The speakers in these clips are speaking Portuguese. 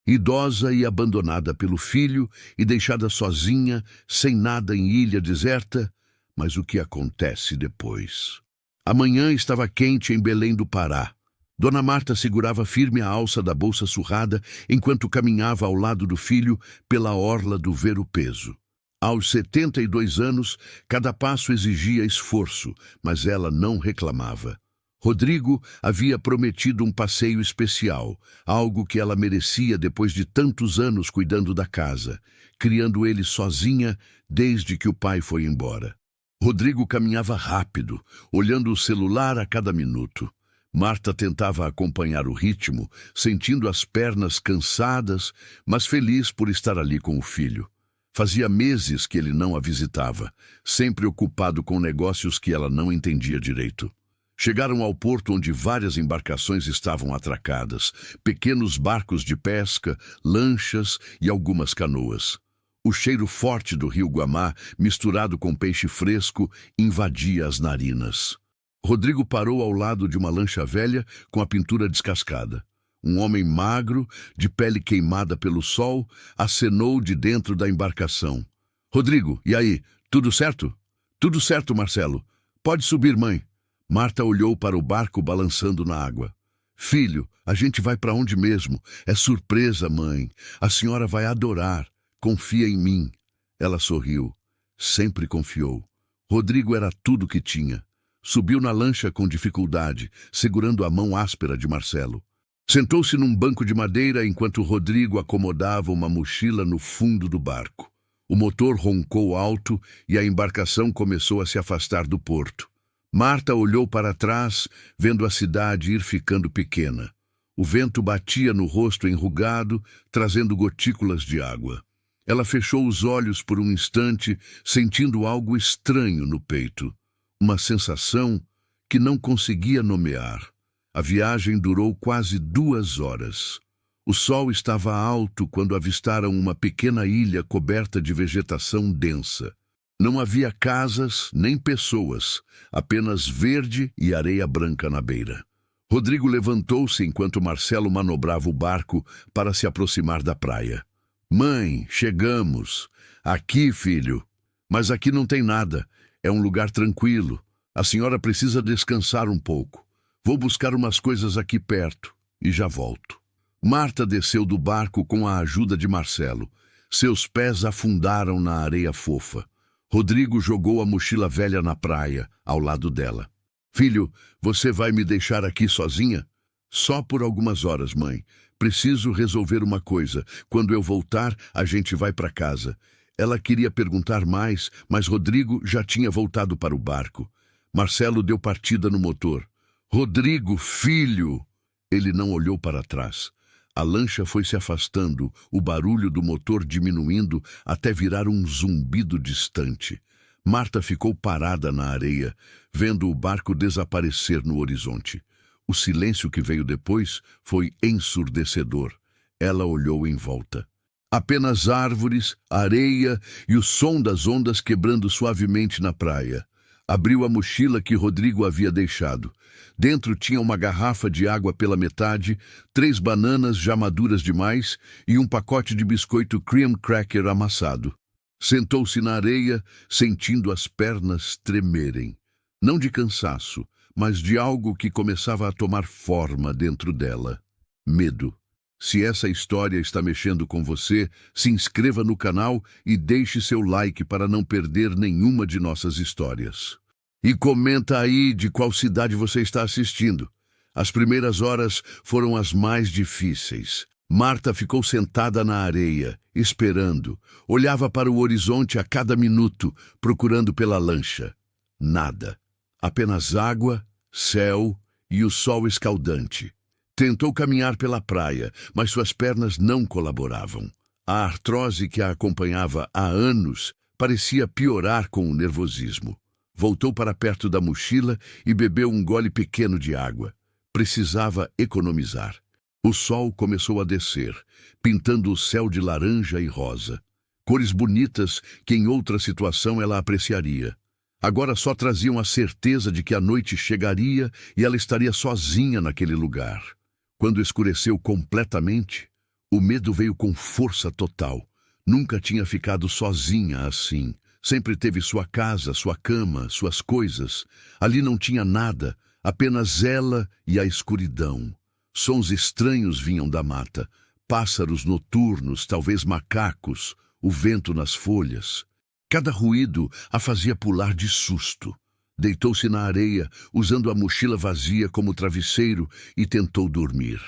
idosa e abandonada pelo filho e deixada sozinha, sem nada em ilha deserta. Mas o que acontece depois? A manhã estava quente em Belém do Pará. Dona Marta segurava firme a alça da bolsa surrada enquanto caminhava ao lado do filho pela orla do Ver-o-Peso. Aos 72 anos, cada passo exigia esforço, mas ela não reclamava. Rodrigo havia prometido um passeio especial, algo que ela merecia depois de tantos anos cuidando da casa, criando ele sozinha desde que o pai foi embora. Rodrigo caminhava rápido, olhando o celular a cada minuto. Marta tentava acompanhar o ritmo, sentindo as pernas cansadas, mas feliz por estar ali com o filho. Fazia meses que ele não a visitava, sempre ocupado com negócios que ela não entendia direito. Chegaram ao porto onde várias embarcações estavam atracadas, pequenos barcos de pesca, lanchas e algumas canoas. O cheiro forte do rio Guamá, misturado com peixe fresco, invadia as narinas. Rodrigo parou ao lado de uma lancha velha com a pintura descascada. Um homem magro, de pele queimada pelo sol, acenou de dentro da embarcação. Rodrigo, e aí, tudo certo? Tudo certo, Marcelo. Pode subir, mãe. Marta olhou para o barco balançando na água. Filho, a gente vai para onde mesmo? É surpresa, mãe. A senhora vai adorar. Confia em mim. Ela sorriu. Sempre confiou. Rodrigo era tudo que tinha. Subiu na lancha com dificuldade, segurando a mão áspera de Marcelo. Sentou-se num banco de madeira enquanto Rodrigo acomodava uma mochila no fundo do barco. O motor roncou alto e a embarcação começou a se afastar do porto. Marta olhou para trás, vendo a cidade ir ficando pequena. O vento batia no rosto enrugado, trazendo gotículas de água. Ela fechou os olhos por um instante, sentindo algo estranho no peito. Uma sensação que não conseguia nomear. A viagem durou quase 2 horas. O sol estava alto quando avistaram uma pequena ilha coberta de vegetação densa. Não havia casas nem pessoas, apenas verde e areia branca na beira. Rodrigo levantou-se enquanto Marcelo manobrava o barco para se aproximar da praia. Mãe, chegamos. Aqui, filho. Mas aqui não tem nada. É um lugar tranquilo. A senhora precisa descansar um pouco. Vou buscar umas coisas aqui perto e já volto. Marta desceu do barco com a ajuda de Marcelo. Seus pés afundaram na areia fofa. Rodrigo jogou a mochila velha na praia, ao lado dela. Filho, você vai me deixar aqui sozinha? Só por algumas horas, mãe. Preciso resolver uma coisa. Quando eu voltar, a gente vai para casa. Ela queria perguntar mais, mas Rodrigo já tinha voltado para o barco. Marcelo deu partida no motor. Rodrigo, filho! Ele não olhou para trás. A lancha foi se afastando, o barulho do motor diminuindo até virar um zumbido distante. Marta ficou parada na areia, vendo o barco desaparecer no horizonte. O silêncio que veio depois foi ensurdecedor. Ela olhou em volta. Apenas árvores, areia e o som das ondas quebrando suavemente na praia. Abriu a mochila que Rodrigo havia deixado. Dentro tinha uma garrafa de água pela metade, 3 bananas já maduras demais e um pacote de biscoito cream cracker amassado. Sentou-se na areia, sentindo as pernas tremerem. Não de cansaço, mas de algo que começava a tomar forma dentro dela. Medo. Se essa história está mexendo com você, se inscreva no canal e deixe seu like para não perder nenhuma de nossas histórias. E comenta aí de qual cidade você está assistindo. As primeiras horas foram as mais difíceis. Marta ficou sentada na areia, esperando. Olhava para o horizonte a cada minuto, procurando pela lancha. Nada. Apenas água, céu e o sol escaldante. Tentou caminhar pela praia, mas suas pernas não colaboravam. A artrose que a acompanhava há anos parecia piorar com o nervosismo. Voltou para perto da mochila e bebeu um gole pequeno de água. Precisava economizar. O sol começou a descer, pintando o céu de laranja e rosa. Cores bonitas que em outra situação ela apreciaria. Agora só traziam a certeza de que a noite chegaria e ela estaria sozinha naquele lugar. Quando escureceu completamente, O medo veio com força total. Nunca tinha ficado sozinha assim. Sempre teve sua casa, sua cama, suas coisas. Ali não tinha nada, apenas ela e a escuridão. Sons estranhos vinham da mata. Pássaros noturnos, talvez macacos, o vento nas folhas. Cada ruído a fazia pular de susto. Deitou-se na areia, usando a mochila vazia como travesseiro, e tentou dormir.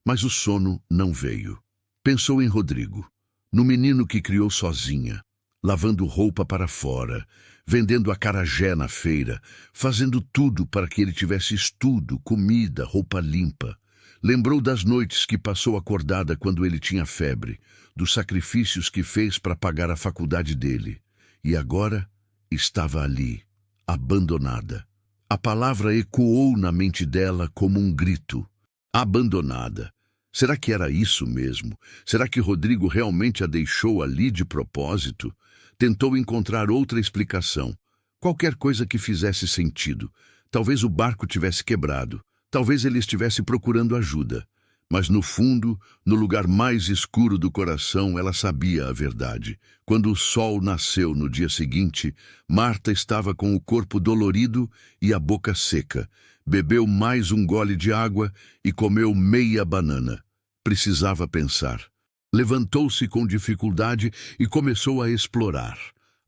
Mas o sono não veio. Pensou em Rodrigo, no menino que criou sozinha, lavando roupa para fora, vendendo acarajé na feira, fazendo tudo para que ele tivesse estudo, comida, roupa limpa. Lembrou das noites que passou acordada quando ele tinha febre, dos sacrifícios que fez para pagar a faculdade dele. E agora estava ali, abandonada. A palavra ecoou na mente dela como um grito. Abandonada. Será que era isso mesmo? Será que Rodrigo realmente a deixou ali de propósito? Tentou encontrar outra explicação. Qualquer coisa que fizesse sentido. Talvez o barco tivesse quebrado. Talvez ele estivesse procurando ajuda. Mas no fundo, no lugar mais escuro do coração, ela sabia a verdade. Quando o sol nasceu no dia seguinte, Marta estava com o corpo dolorido e a boca seca. Bebeu mais um gole de água e comeu meia banana. Precisava pensar. Levantou-se com dificuldade e começou a explorar.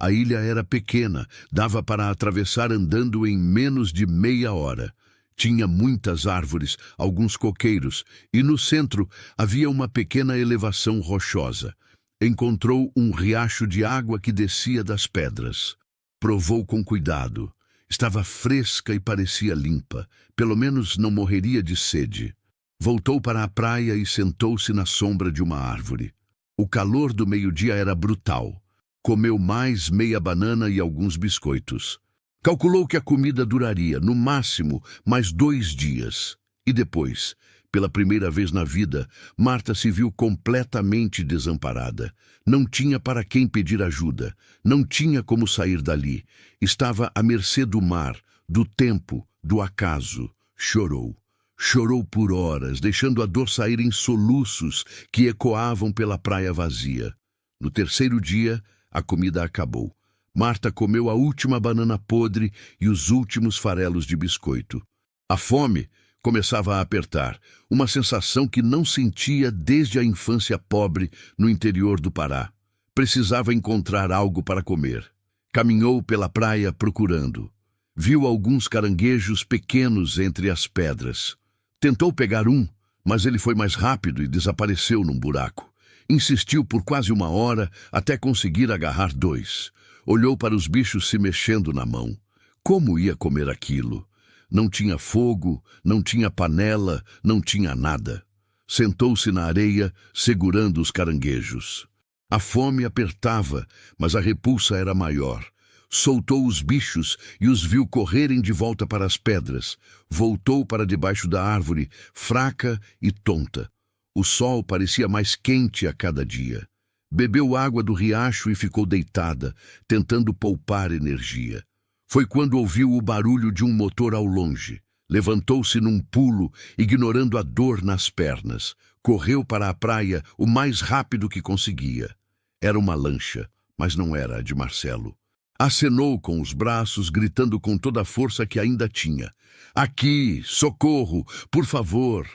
A ilha era pequena, dava para atravessar andando em menos de meia hora. Tinha muitas árvores, alguns coqueiros, e no centro havia uma pequena elevação rochosa. Encontrou um riacho de água que descia das pedras. Provou com cuidado. Estava fresca e parecia limpa. Pelo menos não morreria de sede. Voltou para a praia e sentou-se na sombra de uma árvore. O calor do meio-dia era brutal. Comeu mais meia banana e alguns biscoitos. Calculou que a comida duraria, no máximo, mais 2 dias. E depois, pela primeira vez na vida, Marta se viu completamente desamparada. Não tinha para quem pedir ajuda. Não tinha como sair dali. Estava à mercê do mar, do tempo, do acaso. Chorou. Chorou por horas, deixando a dor sair em soluços que ecoavam pela praia vazia. No terceiro dia, a comida acabou. Marta comeu a última banana podre e os últimos farelos de biscoito. A fome começava a apertar, uma sensação que não sentia desde a infância pobre no interior do Pará. Precisava encontrar algo para comer. Caminhou pela praia procurando. Viu alguns caranguejos pequenos entre as pedras. Tentou pegar um, mas ele foi mais rápido e desapareceu num buraco. Insistiu por quase 1 hora até conseguir agarrar 2. Olhou para os bichos se mexendo na mão. Como ia comer aquilo? Não tinha fogo, não tinha panela, não tinha nada. Sentou-se na areia, segurando os caranguejos. A fome apertava, mas a repulsa era maior. Soltou os bichos e os viu correrem de volta para as pedras. Voltou para debaixo da árvore, fraca e tonta. O sol parecia mais quente a cada dia. Bebeu água do riacho e ficou deitada, tentando poupar energia. Foi quando ouviu o barulho de um motor ao longe. Levantou-se num pulo, ignorando a dor nas pernas. Correu para a praia o mais rápido que conseguia. Era uma lancha, mas não era a de Marcelo. Acenou com os braços, gritando com toda a força que ainda tinha. Aqui, socorro, por favor!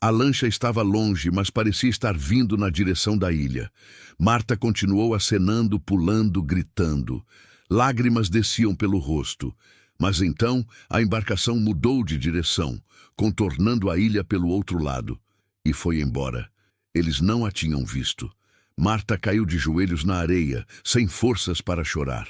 A lancha estava longe, mas parecia estar vindo na direção da ilha. Marta continuou acenando, pulando, gritando. Lágrimas desciam pelo rosto. Mas então a embarcação mudou de direção, contornando a ilha pelo outro lado. E foi embora. Eles não a tinham visto. Marta caiu de joelhos na areia, sem forças para chorar.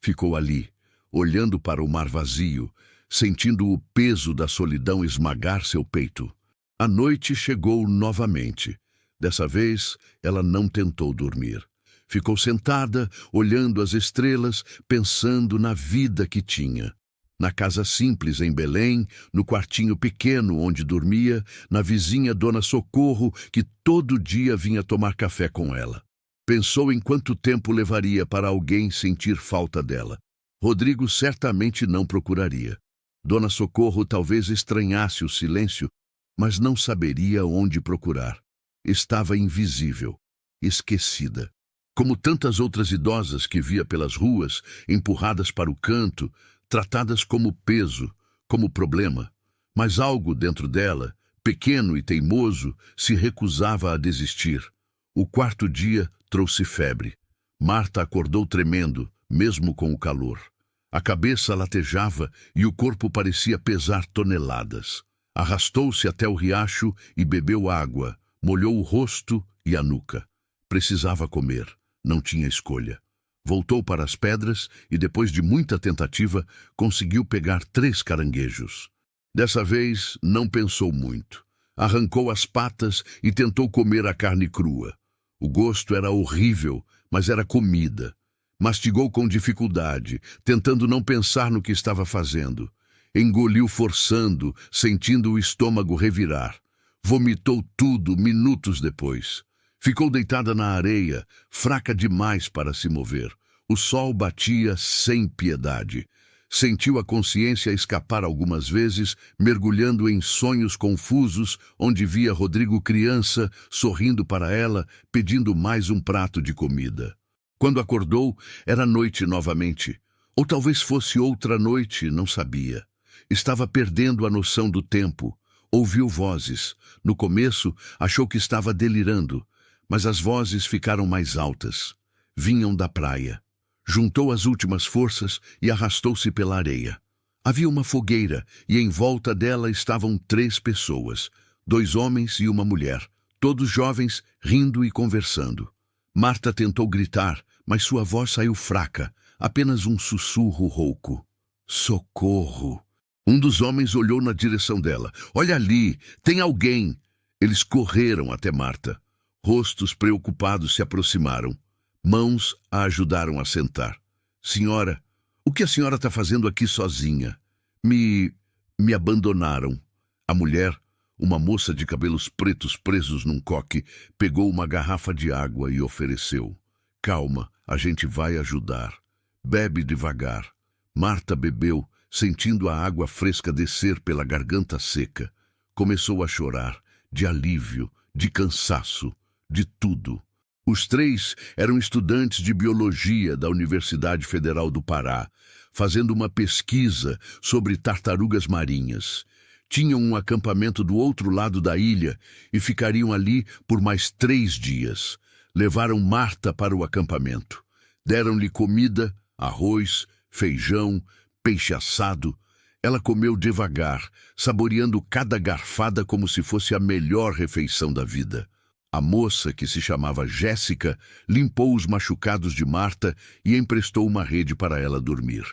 Ficou ali, olhando para o mar vazio, sentindo o peso da solidão esmagar seu peito. A noite chegou novamente. Dessa vez, ela não tentou dormir. Ficou sentada, olhando as estrelas, pensando na vida que tinha. Na casa simples em Belém, no quartinho pequeno onde dormia, na vizinha Dona Socorro, que todo dia vinha tomar café com ela. Pensou em quanto tempo levaria para alguém sentir falta dela. Rodrigo certamente não procuraria. Dona Socorro talvez estranhasse o silêncio, mas não saberia onde procurar. estava invisível, esquecida. Como tantas outras idosas que via pelas ruas, empurradas para o canto, tratadas como peso, como problema. Mas algo dentro dela, pequeno e teimoso, se recusava a desistir. O quarto dia trouxe febre. Marta acordou tremendo, mesmo com o calor. A cabeça latejava e o corpo parecia pesar toneladas. Arrastou-se até o riacho e bebeu água, molhou o rosto e a nuca. Precisava comer, não tinha escolha. Voltou para as pedras e, depois de muita tentativa, conseguiu pegar 3 caranguejos. Dessa vez, não pensou muito. Arrancou as patas e tentou comer a carne crua. O gosto era horrível, mas era comida. Mastigou com dificuldade, tentando não pensar no que estava fazendo. Engoliu forçando, sentindo o estômago revirar. Vomitou tudo minutos depois. Ficou deitada na areia, fraca demais para se mover. O sol batia sem piedade. Sentiu a consciência escapar algumas vezes, mergulhando em sonhos confusos, onde via Rodrigo criança, sorrindo para ela, pedindo mais um prato de comida. Quando acordou, era noite novamente. Ou talvez fosse outra noite, não sabia. Estava perdendo a noção do tempo. Ouviu vozes. No começo, achou que estava delirando, mas as vozes ficaram mais altas. Vinham da praia. Juntou as últimas forças e arrastou-se pela areia. Havia uma fogueira e em volta dela estavam 3 pessoas, 2 homens e uma mulher, todos jovens, rindo e conversando. Marta tentou gritar, mas sua voz saiu fraca, apenas um sussurro rouco. Socorro! Um dos homens olhou na direção dela. Olha ali, tem alguém! Eles correram até Marta. Rostos preocupados se aproximaram. Mãos a ajudaram a sentar. Senhora, o que a senhora está fazendo aqui sozinha? Me abandonaram. A mulher, uma moça de cabelos pretos presos num coque, pegou uma garrafa de água e ofereceu. Calma, a gente vai ajudar. Bebe devagar. Marta bebeu, sentindo a água fresca descer pela garganta seca. Começou a chorar, de alívio, de cansaço, de tudo. Os 3 eram estudantes de biologia da Universidade Federal do Pará, fazendo uma pesquisa sobre tartarugas marinhas. Tinham um acampamento do outro lado da ilha e ficariam ali por mais 3 dias. Levaram Marta para o acampamento. Deram-lhe comida, arroz, feijão, peixe assado. Ela comeu devagar, saboreando cada garfada como se fosse a melhor refeição da vida. A moça, que se chamava Jéssica, limpou os machucados de Marta e emprestou uma rede para ela dormir.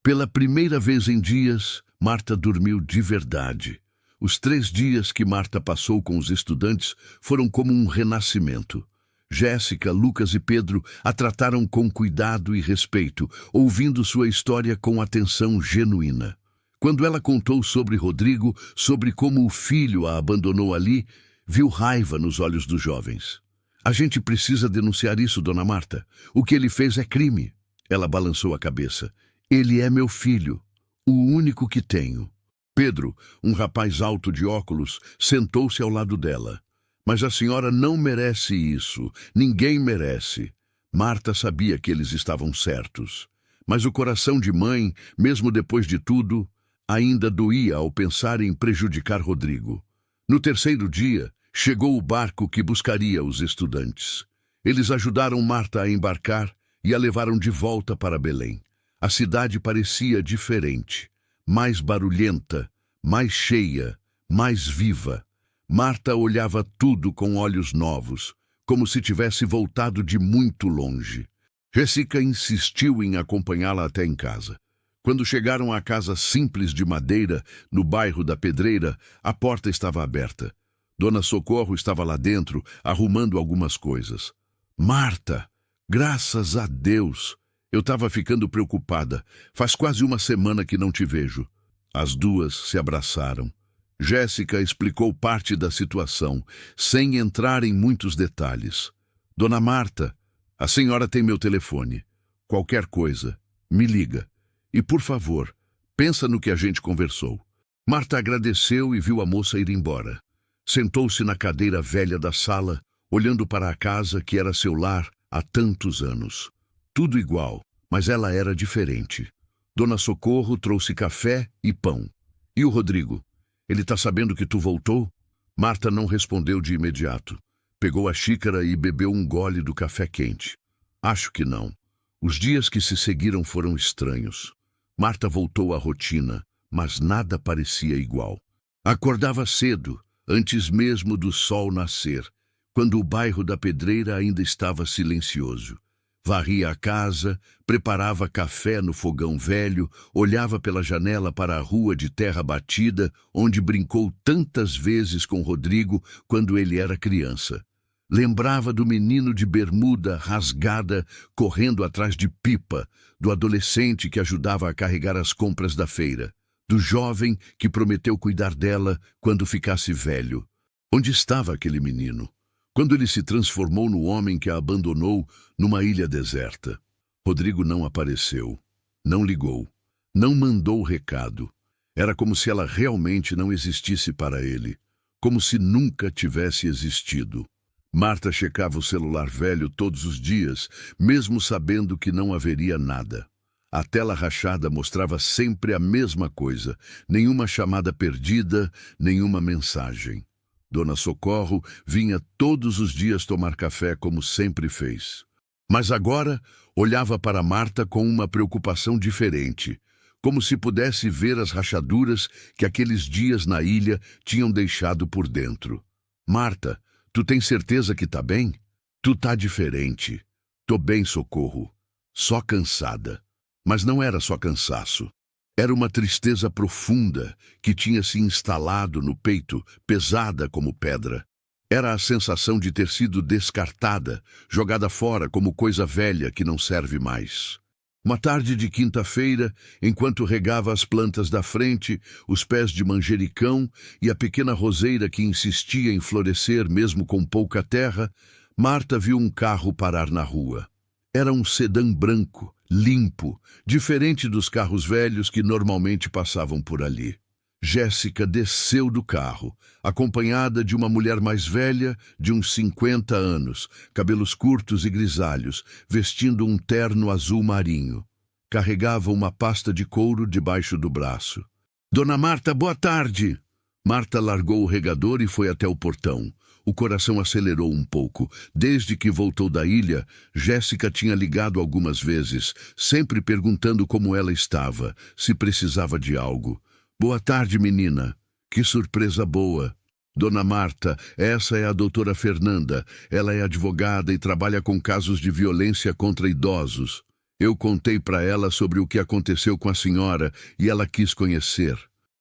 Pela primeira vez em dias, Marta dormiu de verdade. Os 3 dias que Marta passou com os estudantes foram como um renascimento. Jéssica, Lucas e Pedro a trataram com cuidado e respeito, ouvindo sua história com atenção genuína. Quando ela contou sobre Rodrigo, sobre como o filho a abandonou ali, viu raiva nos olhos dos jovens. A gente precisa denunciar isso, dona Marta. O que ele fez é crime. Ela balançou a cabeça. Ele é meu filho, o único que tenho. Pedro, um rapaz alto de óculos, sentou-se ao lado dela. Mas a senhora não merece isso. Ninguém merece. Marta sabia que eles estavam certos. Mas o coração de mãe, mesmo depois de tudo, ainda doía ao pensar em prejudicar Rodrigo. No 3º dia, chegou o barco que buscaria os estudantes. Eles ajudaram Marta a embarcar e a levaram de volta para Belém. A cidade parecia diferente, mais barulhenta, mais cheia, mais viva. Marta olhava tudo com olhos novos, como se tivesse voltado de muito longe. Jéssica insistiu em acompanhá-la até em casa. Quando chegaram à casa simples de madeira, no bairro da Pedreira, a porta estava aberta. Dona Socorro estava lá dentro, arrumando algumas coisas. Marta, graças a Deus! Eu estava ficando preocupada. Faz quase uma semana que não te vejo. As duas se abraçaram. Jéssica explicou parte da situação, sem entrar em muitos detalhes. Dona Marta, a senhora tem meu telefone. Qualquer coisa, me liga. E, por favor, pensa no que a gente conversou. Marta agradeceu e viu a moça ir embora. Sentou-se na cadeira velha da sala, olhando para a casa que era seu lar há tantos anos. Tudo igual, mas ela era diferente. Dona Socorro trouxe café e pão. E o Rodrigo? Ele tá sabendo que tu voltou? Marta não respondeu de imediato. Pegou a xícara e bebeu um gole do café quente. Acho que não. Os dias que se seguiram foram estranhos. Marta voltou à rotina, mas nada parecia igual. Acordava cedo, antes mesmo do sol nascer, quando o bairro da Pedreira ainda estava silencioso. Varria a casa, preparava café no fogão velho, olhava pela janela para a rua de terra batida, onde brincou tantas vezes com Rodrigo quando ele era criança. Lembrava do menino de bermuda rasgada correndo atrás de Pipa, do adolescente que ajudava a carregar as compras da feira, do jovem que prometeu cuidar dela quando ficasse velho. Onde estava aquele menino? Quando ele se transformou no homem que a abandonou numa ilha deserta. Rodrigo não apareceu, não ligou, não mandou recado. Era como se ela realmente não existisse para ele, como se nunca tivesse existido. Marta checava o celular velho todos os dias, mesmo sabendo que não haveria nada. A tela rachada mostrava sempre a mesma coisa, nenhuma chamada perdida, nenhuma mensagem. Dona Socorro vinha todos os dias tomar café como sempre fez. Mas agora olhava para Marta com uma preocupação diferente, como se pudesse ver as rachaduras que aqueles dias na ilha tinham deixado por dentro. Marta, tu tens certeza que tá bem? Tu tá diferente. Tô bem, Socorro. Só cansada. Mas não era só cansaço. Era uma tristeza profunda que tinha se instalado no peito, pesada como pedra. Era a sensação de ter sido descartada, jogada fora como coisa velha que não serve mais. Uma tarde de quinta-feira, enquanto regava as plantas da frente, os pés de manjericão e a pequena roseira que insistia em florescer mesmo com pouca terra, Marta viu um carro parar na rua. Era um sedã branco, limpo, diferente dos carros velhos que normalmente passavam por ali. Jéssica desceu do carro, acompanhada de uma mulher mais velha, de uns 50 anos, cabelos curtos e grisalhos, vestindo um terno azul marinho. Carregava uma pasta de couro debaixo do braço. Dona Marta, boa tarde! Marta largou o regador e foi até o portão. O coração acelerou um pouco. Desde que voltou da ilha, Jéssica tinha ligado algumas vezes, sempre perguntando como ela estava, se precisava de algo. Boa tarde, menina. Que surpresa boa. Dona Marta, essa é a doutora Fernanda. Ela é advogada e trabalha com casos de violência contra idosos. Eu contei para ela sobre o que aconteceu com a senhora e ela quis conhecer.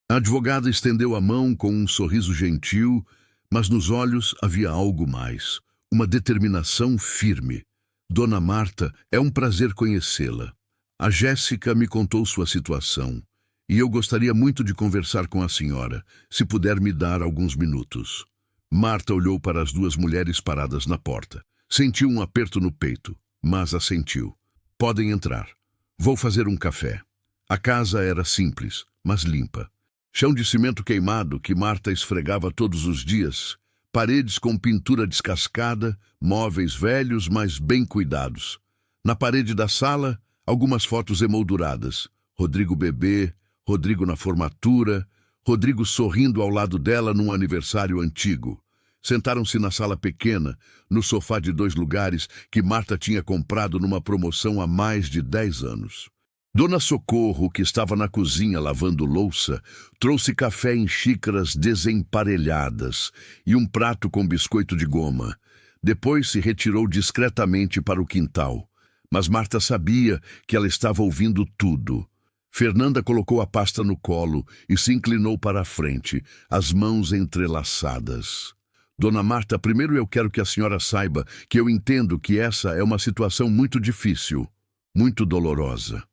A advogada estendeu a mão com um sorriso gentil, mas nos olhos havia algo mais, uma determinação firme. Dona Marta, é um prazer conhecê-la. A Jéssica me contou sua situação, e eu gostaria muito de conversar com a senhora, se puder me dar alguns minutos. Marta olhou para as duas mulheres paradas na porta. Sentiu um aperto no peito, mas assentiu. Podem entrar. Vou fazer um café. A casa era simples, mas limpa. Chão de cimento queimado que Marta esfregava todos os dias, paredes com pintura descascada, móveis velhos, mas bem cuidados. Na parede da sala, algumas fotos emolduradas. Rodrigo bebê, Rodrigo na formatura, Rodrigo sorrindo ao lado dela num aniversário antigo. Sentaram-se na sala pequena, no sofá de 2 lugares que Marta tinha comprado numa promoção há mais de 10 anos. Dona Socorro, que estava na cozinha lavando louça, trouxe café em xícaras desemparelhadas e um prato com biscoito de goma. Depois se retirou discretamente para o quintal. Mas Marta sabia que ela estava ouvindo tudo. Fernanda colocou a pasta no colo e se inclinou para a frente, as mãos entrelaçadas. Dona Marta, primeiro eu quero que a senhora saiba que eu entendo que essa é uma situação muito difícil, muito dolorosa.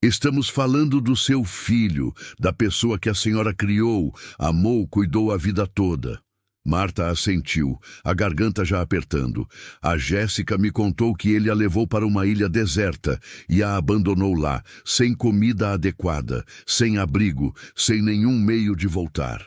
Estamos falando do seu filho, da pessoa que a senhora criou, amou, cuidou a vida toda. Marta assentiu, a garganta já apertando. A Jéssica me contou que ele a levou para uma ilha deserta e a abandonou lá, sem comida adequada, sem abrigo, sem nenhum meio de voltar.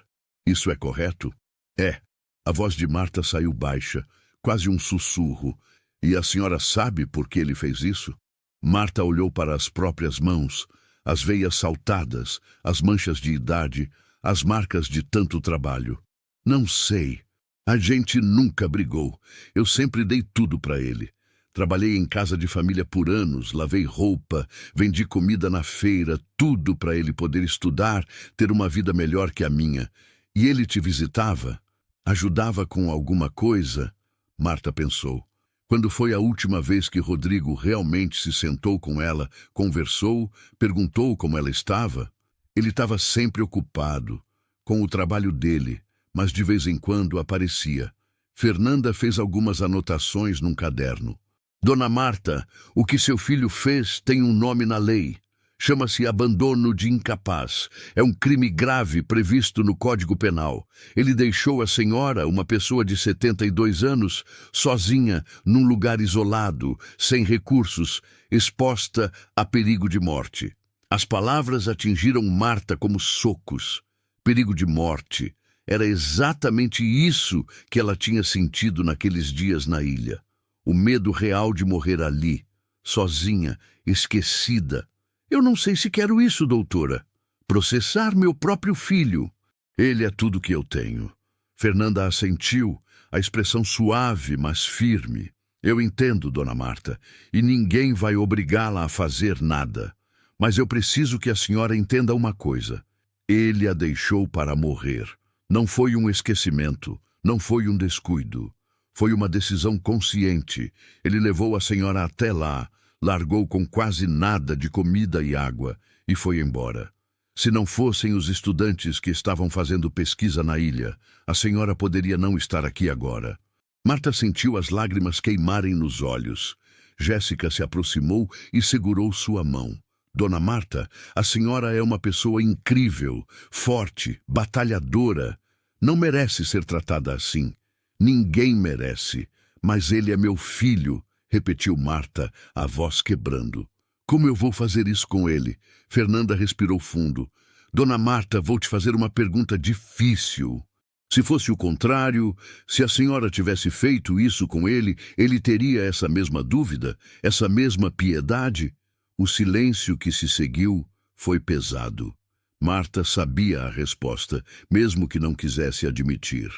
Isso é correto? É. A voz de Marta saiu baixa, quase um sussurro. E a senhora sabe por que ele fez isso? Marta olhou para as próprias mãos, as veias saltadas, as manchas de idade, as marcas de tanto trabalho. Não sei. A gente nunca brigou. Eu sempre dei tudo para ele. Trabalhei em casa de família por anos, lavei roupa, vendi comida na feira, tudo para ele poder estudar, ter uma vida melhor que a minha. E ele te visitava? Ajudava com alguma coisa? Marta pensou. Quando foi a última vez que Rodrigo realmente se sentou com ela, conversou, perguntou como ela estava? Ele estava sempre ocupado, com o trabalho dele, mas de vez em quando aparecia. Fernanda fez algumas anotações num caderno. Dona Marta, o que seu filho fez tem um nome na lei. Chama-se abandono de incapaz. É um crime grave previsto no Código Penal. Ele deixou a senhora, uma pessoa de 72 anos, sozinha, num lugar isolado, sem recursos, exposta a perigo de morte. As palavras atingiram Marta como socos. Perigo de morte. Era exatamente isso que ela tinha sentido naqueles dias na ilha. O medo real de morrer ali, sozinha, esquecida. Eu não sei se quero isso, doutora. Processar meu próprio filho. Ele é tudo que eu tenho. Fernanda assentiu, a expressão suave, mas firme. Eu entendo, dona Marta, e ninguém vai obrigá-la a fazer nada. Mas eu preciso que a senhora entenda uma coisa. Ele a deixou para morrer. Não foi um esquecimento, não foi um descuido. Foi uma decisão consciente. Ele levou a senhora até lá, largou com quase nada de comida e água e foi embora. Se não fossem os estudantes que estavam fazendo pesquisa na ilha, a senhora poderia não estar aqui agora. Marta sentiu as lágrimas queimarem nos olhos. Jéssica se aproximou e segurou sua mão. Dona Marta, a senhora é uma pessoa incrível, forte, batalhadora. Não merece ser tratada assim. Ninguém merece. Mas ele é meu filho, repetiu Marta, a voz quebrando. Como eu vou fazer isso com ele? Fernanda respirou fundo. Dona Marta, vou te fazer uma pergunta difícil. Se fosse o contrário, se a senhora tivesse feito isso com ele, ele teria essa mesma dúvida, essa mesma piedade? O silêncio que se seguiu foi pesado. Marta sabia a resposta, mesmo que não quisesse admitir.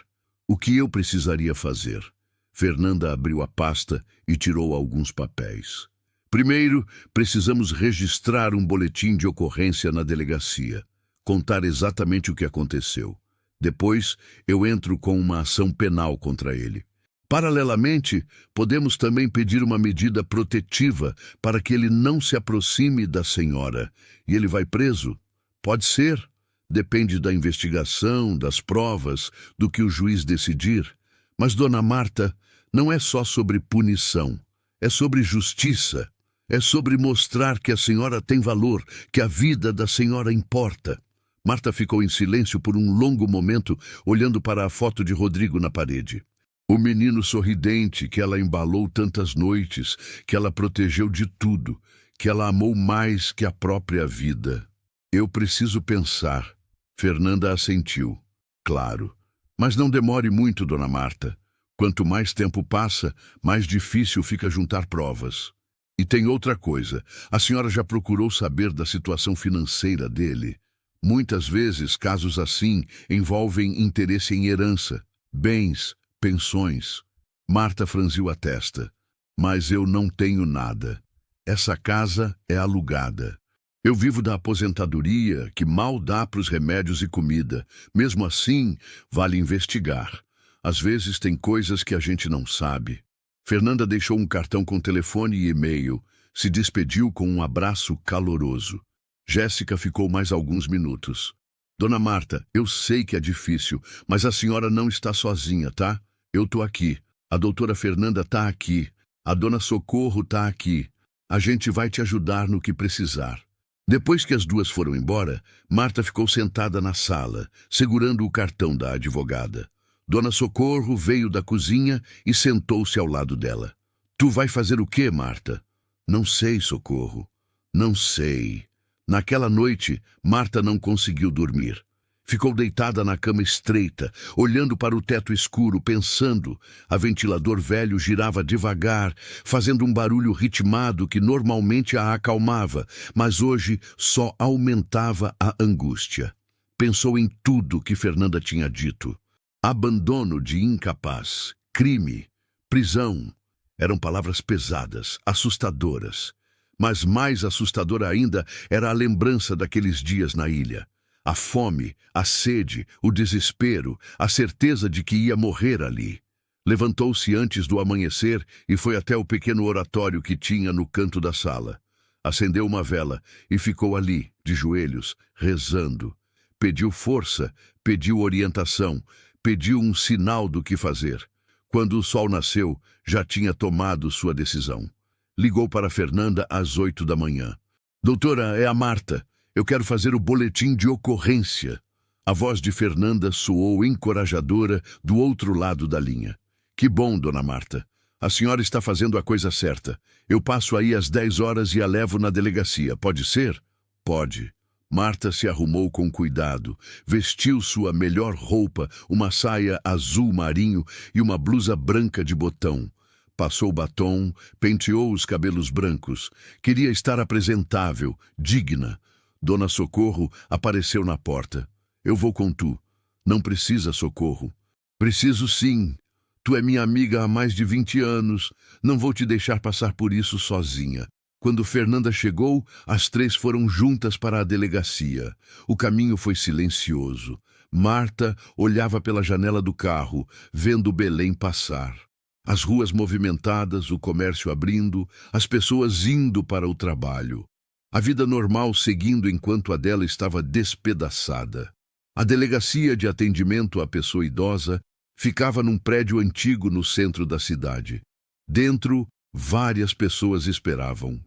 O que eu precisaria fazer? Fernanda abriu a pasta e tirou alguns papéis. Primeiro, precisamos registrar um boletim de ocorrência na delegacia. Contar exatamente o que aconteceu. Depois, eu entro com uma ação penal contra ele. Paralelamente, podemos também pedir uma medida protetiva para que ele não se aproxime da senhora. E ele vai preso? Pode ser. Depende da investigação, das provas, do que o juiz decidir. Mas, dona Marta, não é só sobre punição. É sobre justiça. É sobre mostrar que a senhora tem valor, que a vida da senhora importa. Marta ficou em silêncio por um longo momento, olhando para a foto de Rodrigo na parede. O menino sorridente que ela embalou tantas noites, que ela protegeu de tudo, que ela amou mais que a própria vida. Eu preciso pensar. Fernanda assentiu. Claro. Mas não demore muito, dona Marta. Quanto mais tempo passa, mais difícil fica juntar provas. E tem outra coisa. A senhora já procurou saber da situação financeira dele? Muitas vezes, casos assim envolvem interesse em herança, bens, pensões. Marta franziu a testa. Mas eu não tenho nada. Essa casa é alugada. Eu vivo da aposentadoria, que mal dá para os remédios e comida. Mesmo assim, vale investigar. Às vezes tem coisas que a gente não sabe. Fernanda deixou um cartão com telefone e e-mail. Se despediu com um abraço caloroso. Jéssica ficou mais alguns minutos. Dona Marta, eu sei que é difícil, mas a senhora não está sozinha, tá? Eu tô aqui. A doutora Fernanda tá aqui. A dona Socorro tá aqui. A gente vai te ajudar no que precisar. Depois que as duas foram embora, Marta ficou sentada na sala, segurando o cartão da advogada. Dona Socorro veio da cozinha e sentou-se ao lado dela. Tu vai fazer o quê, Marta? Não sei, Socorro. Não sei. Naquela noite, Marta não conseguiu dormir. Ficou deitada na cama estreita, olhando para o teto escuro, pensando. A ventilador velho girava devagar, fazendo um barulho ritmado que normalmente a acalmava, mas hoje só aumentava a angústia. Pensou em tudo que Fernanda tinha dito. Abandono de incapaz, crime, prisão. Eram palavras pesadas, assustadoras. Mas mais assustadora ainda era a lembrança daqueles dias na ilha. A fome, a sede, o desespero, a certeza de que ia morrer ali. Levantou-se antes do amanhecer e foi até o pequeno oratório que tinha no canto da sala. Acendeu uma vela e ficou ali, de joelhos, rezando. Pediu força, pediu orientação, pediu um sinal do que fazer. Quando o sol nasceu, já tinha tomado sua decisão. Ligou para Fernanda às 8 da manhã. Doutora, é a Marta. Eu quero fazer o boletim de ocorrência. A voz de Fernanda soou encorajadora do outro lado da linha. Que bom, dona Marta. A senhora está fazendo a coisa certa. Eu passo aí às 10 horas e a levo na delegacia. Pode ser? Pode. Marta se arrumou com cuidado, vestiu sua melhor roupa, uma saia azul marinho e uma blusa branca de botão. Passou batom, penteou os cabelos brancos. Queria estar apresentável, digna. Dona Socorro apareceu na porta. Eu vou com tu. Não precisa, Socorro. Preciso sim. Tu é minha amiga há mais de 20 anos. Não vou te deixar passar por isso sozinha. Quando Fernanda chegou, as três foram juntas para a delegacia. O caminho foi silencioso. Marta olhava pela janela do carro, vendo Belém passar. As ruas movimentadas, o comércio abrindo, as pessoas indo para o trabalho. A vida normal seguindo enquanto a dela estava despedaçada. A delegacia de atendimento à pessoa idosa ficava num prédio antigo no centro da cidade. Dentro, várias pessoas esperavam.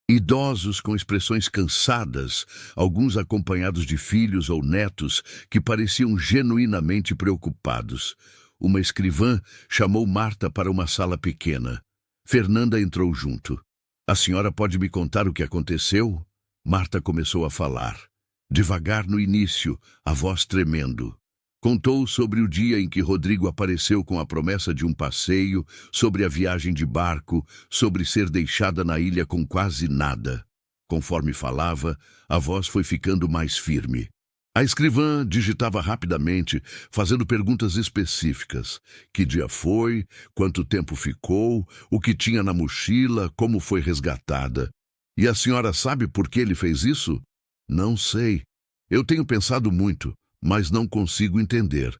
Idosos com expressões cansadas, alguns acompanhados de filhos ou netos que pareciam genuinamente preocupados. Uma escrivã chamou Marta para uma sala pequena. Fernanda entrou junto. A senhora pode me contar o que aconteceu? Marta começou a falar. Devagar no início, a voz tremendo. Contou sobre o dia em que Rodrigo apareceu com a promessa de um passeio, sobre a viagem de barco, sobre ser deixada na ilha com quase nada. Conforme falava, a voz foi ficando mais firme. A escrivã digitava rapidamente, fazendo perguntas específicas. Que dia foi? Quanto tempo ficou? O que tinha na mochila? Como foi resgatada? E a senhora sabe por que ele fez isso? Não sei. Eu tenho pensado muito, mas não consigo entender.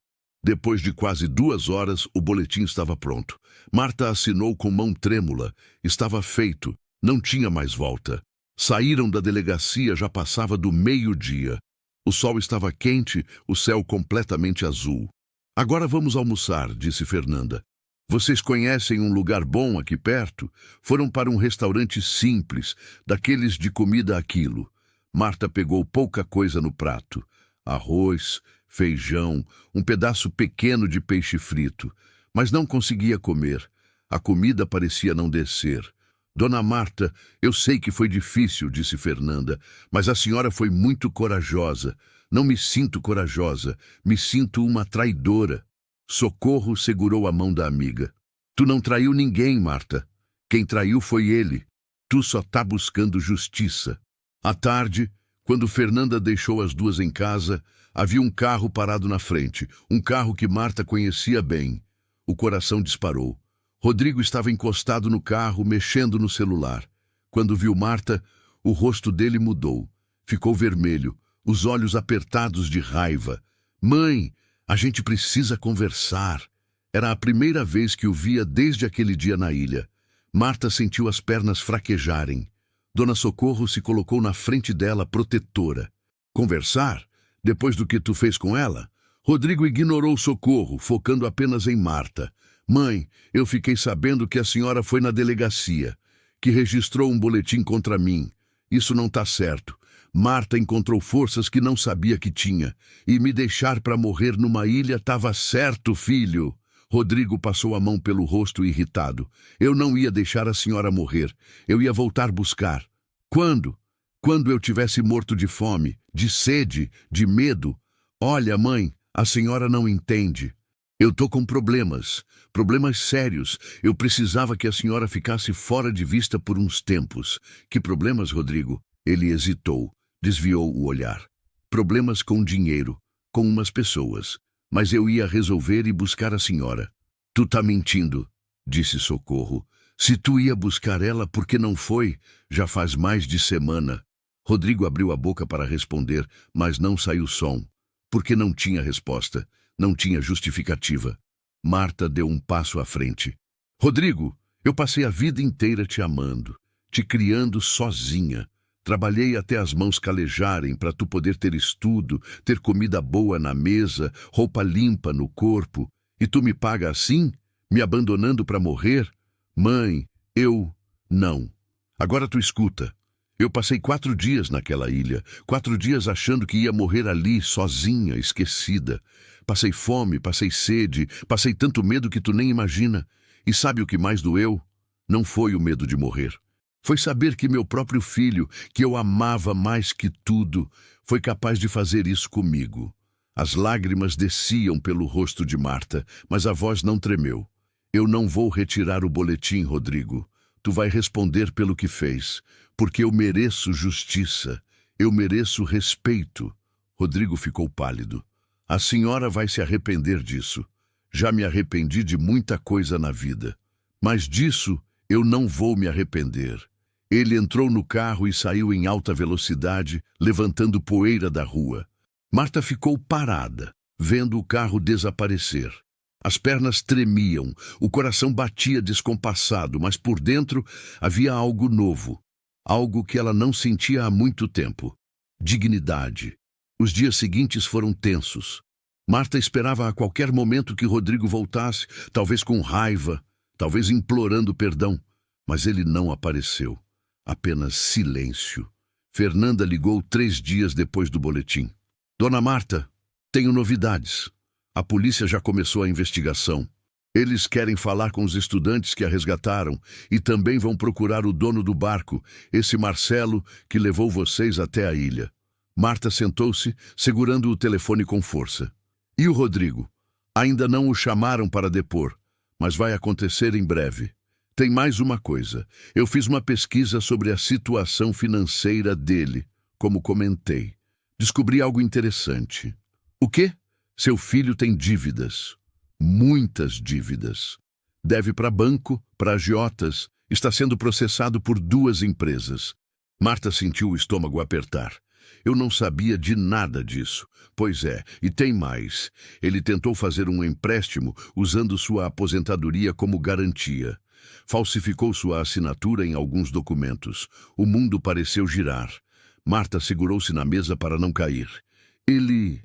Depois de quase 2 horas, o boletim estava pronto. Marta assinou com mão trêmula. Estava feito. Não tinha mais volta. Saíram da delegacia, já passava do meio-dia. O sol estava quente, o céu completamente azul. Agora vamos almoçar, disse Fernanda. Vocês conhecem um lugar bom aqui perto? Foram para um restaurante simples, daqueles de comida a quilo. Marta pegou pouca coisa no prato. Arroz, feijão, um pedaço pequeno de peixe frito. Mas não conseguia comer. A comida parecia não descer. Dona Marta, eu sei que foi difícil, disse Fernanda, mas a senhora foi muito corajosa. Não me sinto corajosa, me sinto uma traidora. Socorro segurou a mão da amiga. Tu não traiu ninguém, Marta. Quem traiu foi ele. Tu só tá buscando justiça. À tarde, quando Fernanda deixou as duas em casa, havia um carro parado na frente, um carro que Marta conhecia bem. O coração disparou. Rodrigo estava encostado no carro, mexendo no celular. Quando viu Marta, o rosto dele mudou. Ficou vermelho, os olhos apertados de raiva. Mãe, a gente precisa conversar. Era a primeira vez que o via desde aquele dia na ilha. Marta sentiu as pernas fraquejarem. Dona Socorro se colocou na frente dela, protetora. Conversar? Depois do que tu fez com ela? Rodrigo ignorou Socorro, focando apenas em Marta. Mãe, eu fiquei sabendo que a senhora foi na delegacia, que registrou um boletim contra mim. Isso não está certo. Marta encontrou forças que não sabia que tinha. E me deixar para morrer numa ilha estava certo, filho. Rodrigo passou a mão pelo rosto irritado. Eu não ia deixar a senhora morrer. Eu ia voltar buscar. Quando? Quando eu tivesse morto de fome, de sede, de medo. Olha, mãe, a senhora não entende. Eu tô com problemas sérios. Eu precisava que a senhora ficasse fora de vista por uns tempos. Que problemas, Rodrigo? Ele hesitou, desviou o olhar. Problemas com dinheiro, com umas pessoas. Mas eu ia resolver e buscar a senhora. Tu tá mentindo, disse Socorro. Se tu ia buscar ela, por que não foi? Já faz mais de semana. Rodrigo abriu a boca para responder, mas não saiu som. Porque não tinha resposta, não tinha justificativa. Marta deu um passo à frente. Rodrigo, eu passei a vida inteira te amando, te criando sozinha. Trabalhei até as mãos calejarem para tu poder ter estudo, ter comida boa na mesa, roupa limpa no corpo. E tu me paga assim? Me abandonando para morrer? Mãe, não. Agora tu escuta. Eu passei 4 dias naquela ilha, 4 dias achando que ia morrer ali, sozinha, esquecida. Passei fome, passei sede, passei tanto medo que tu nem imagina. E sabe o que mais doeu? Não foi o medo de morrer. Foi saber que meu próprio filho, que eu amava mais que tudo, foi capaz de fazer isso comigo. As lágrimas desciam pelo rosto de Marta, mas a voz não tremeu. Eu não vou retirar o boletim, Rodrigo. Tu vai responder pelo que fez, porque eu mereço justiça, eu mereço respeito. Rodrigo ficou pálido. A senhora vai se arrepender disso. Já me arrependi de muita coisa na vida, mas disso eu não vou me arrepender. Ele entrou no carro e saiu em alta velocidade, levantando poeira da rua. Marta ficou parada, vendo o carro desaparecer. As pernas tremiam, o coração batia descompassado, mas por dentro havia algo novo, algo que ela não sentia há muito tempo. Dignidade. Os dias seguintes foram tensos. Marta esperava a qualquer momento que Rodrigo voltasse, talvez com raiva, talvez implorando perdão, mas ele não apareceu. Apenas silêncio. Fernanda ligou 3 dias depois do boletim. Dona Marta, tenho novidades. A polícia já começou a investigação. Eles querem falar com os estudantes que a resgataram e também vão procurar o dono do barco, esse Marcelo que levou vocês até a ilha. Marta sentou-se, segurando o telefone com força. E o Rodrigo? Ainda não o chamaram para depor, mas vai acontecer em breve. Tem mais uma coisa. Eu fiz uma pesquisa sobre a situação financeira dele, como comentei. Descobri algo interessante. O quê? Seu filho tem dívidas. Muitas dívidas. Deve para banco, para agiotas. Está sendo processado por 2 empresas. Marta sentiu o estômago apertar. Eu não sabia de nada disso. Pois é, e tem mais. Ele tentou fazer um empréstimo usando sua aposentadoria como garantia. Falsificou sua assinatura em alguns documentos. O mundo pareceu girar. Marta segurou-se na mesa para não cair. Ele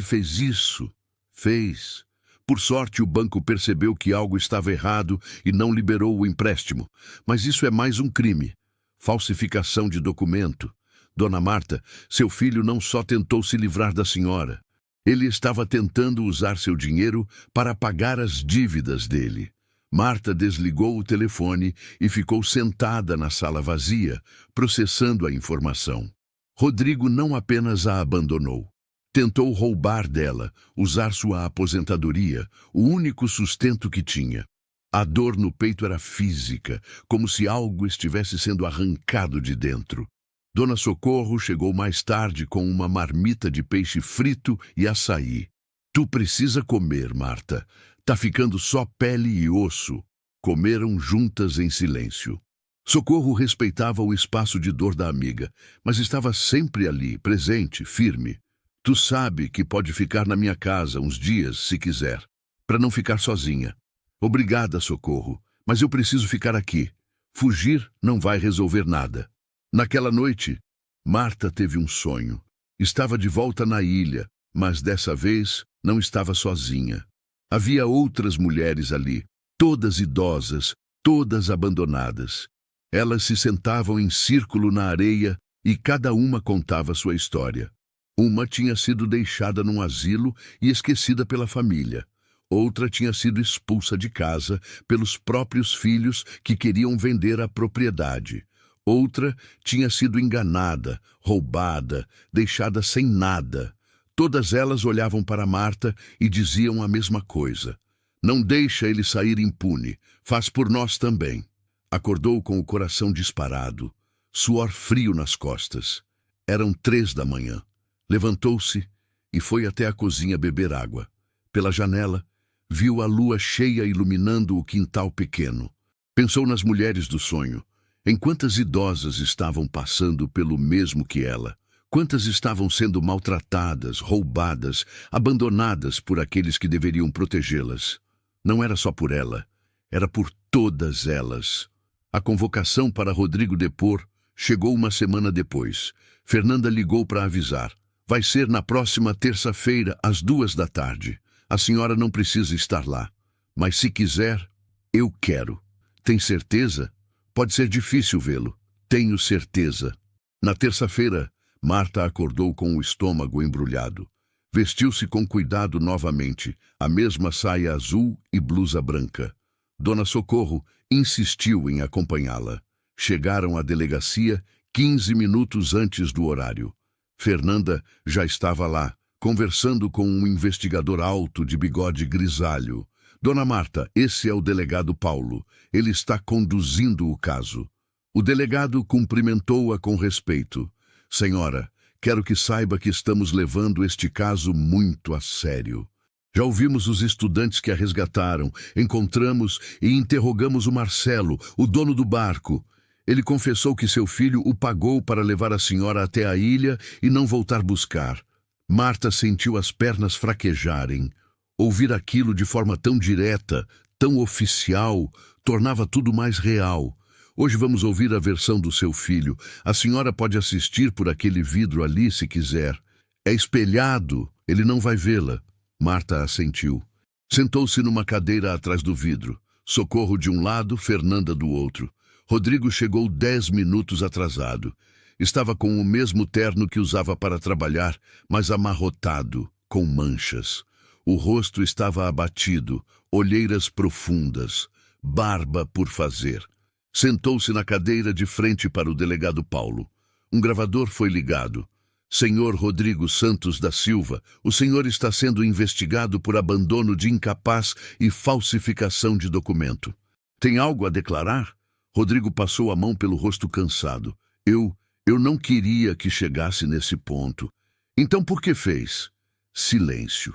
fez isso. Fez. Por sorte, o banco percebeu que algo estava errado e não liberou o empréstimo. Mas isso é mais um crime. Falsificação de documento. Dona Marta, seu filho não só tentou se livrar da senhora. Ele estava tentando usar seu dinheiro para pagar as dívidas dele. Marta desligou o telefone e ficou sentada na sala vazia, processando a informação. Rodrigo não apenas a abandonou. Tentou roubar dela, usar sua aposentadoria, o único sustento que tinha. A dor no peito era física, como se algo estivesse sendo arrancado de dentro. Dona Socorro chegou mais tarde com uma marmita de peixe frito e açaí. Tu precisa comer, Marta. Tá ficando só pele e osso. Comeram juntas em silêncio. Socorro respeitava o espaço de dor da amiga, mas estava sempre ali, presente, firme. Tu sabe que pode ficar na minha casa uns dias, se quiser, para não ficar sozinha. Obrigada, Socorro, mas eu preciso ficar aqui. Fugir não vai resolver nada. Naquela noite, Marta teve um sonho. Estava de volta na ilha, mas dessa vez não estava sozinha. Havia outras mulheres ali, todas idosas, todas abandonadas. Elas se sentavam em círculo na areia e cada uma contava sua história. Uma tinha sido deixada num asilo e esquecida pela família. Outra tinha sido expulsa de casa pelos próprios filhos que queriam vender a propriedade. Outra tinha sido enganada, roubada, deixada sem nada. Todas elas olhavam para Marta e diziam a mesma coisa. Não deixa ele sair impune, faz por nós também. Acordou com o coração disparado, suor frio nas costas. Eram 3 da manhã. Levantou-se e foi até a cozinha beber água. Pela janela, viu a lua cheia iluminando o quintal pequeno. Pensou nas mulheres do sonho, em quantas idosas estavam passando pelo mesmo que ela. Quantas estavam sendo maltratadas, roubadas, abandonadas por aqueles que deveriam protegê-las. Não era só por ela, era por todas elas. A convocação para Rodrigo depor chegou uma semana depois. Fernanda ligou para avisar. Vai ser na próxima terça-feira, às 2 da tarde. A senhora não precisa estar lá. Mas se quiser, eu quero. Tem certeza? Pode ser difícil vê-lo. Tenho certeza. Na terça-feira, Marta acordou com o estômago embrulhado. Vestiu-se com cuidado novamente, a mesma saia azul e blusa branca. Dona Socorro insistiu em acompanhá-la. Chegaram à delegacia 15 minutos antes do horário. Fernanda já estava lá, conversando com um investigador alto de bigode grisalho. Dona Marta, esse é o delegado Paulo. Ele está conduzindo o caso. O delegado cumprimentou-a com respeito. Senhora, quero que saiba que estamos levando este caso muito a sério. Já ouvimos os estudantes que a resgataram, encontramos e interrogamos o Marcelo, o dono do barco. Ele confessou que seu filho o pagou para levar a senhora até a ilha e não voltar buscar. Marta sentiu as pernas fraquejarem. Ouvir aquilo de forma tão direta, tão oficial, tornava tudo mais real. Hoje vamos ouvir a versão do seu filho. A senhora pode assistir por aquele vidro ali se quiser. É espelhado, ele não vai vê-la. Marta assentiu. Sentou-se numa cadeira atrás do vidro. Socorro de um lado, Fernanda do outro. Rodrigo chegou 10 minutos atrasado. Estava com o mesmo terno que usava para trabalhar, mas amarrotado, com manchas. O rosto estava abatido, olheiras profundas, barba por fazer. Sentou-se na cadeira de frente para o delegado Paulo. Um gravador foi ligado. Senhor Rodrigo Santos da Silva, o senhor está sendo investigado por abandono de incapaz e falsificação de documento. Tem algo a declarar? Rodrigo passou a mão pelo rosto cansado. Eu não queria que chegasse nesse ponto. Então por que fez? Silêncio.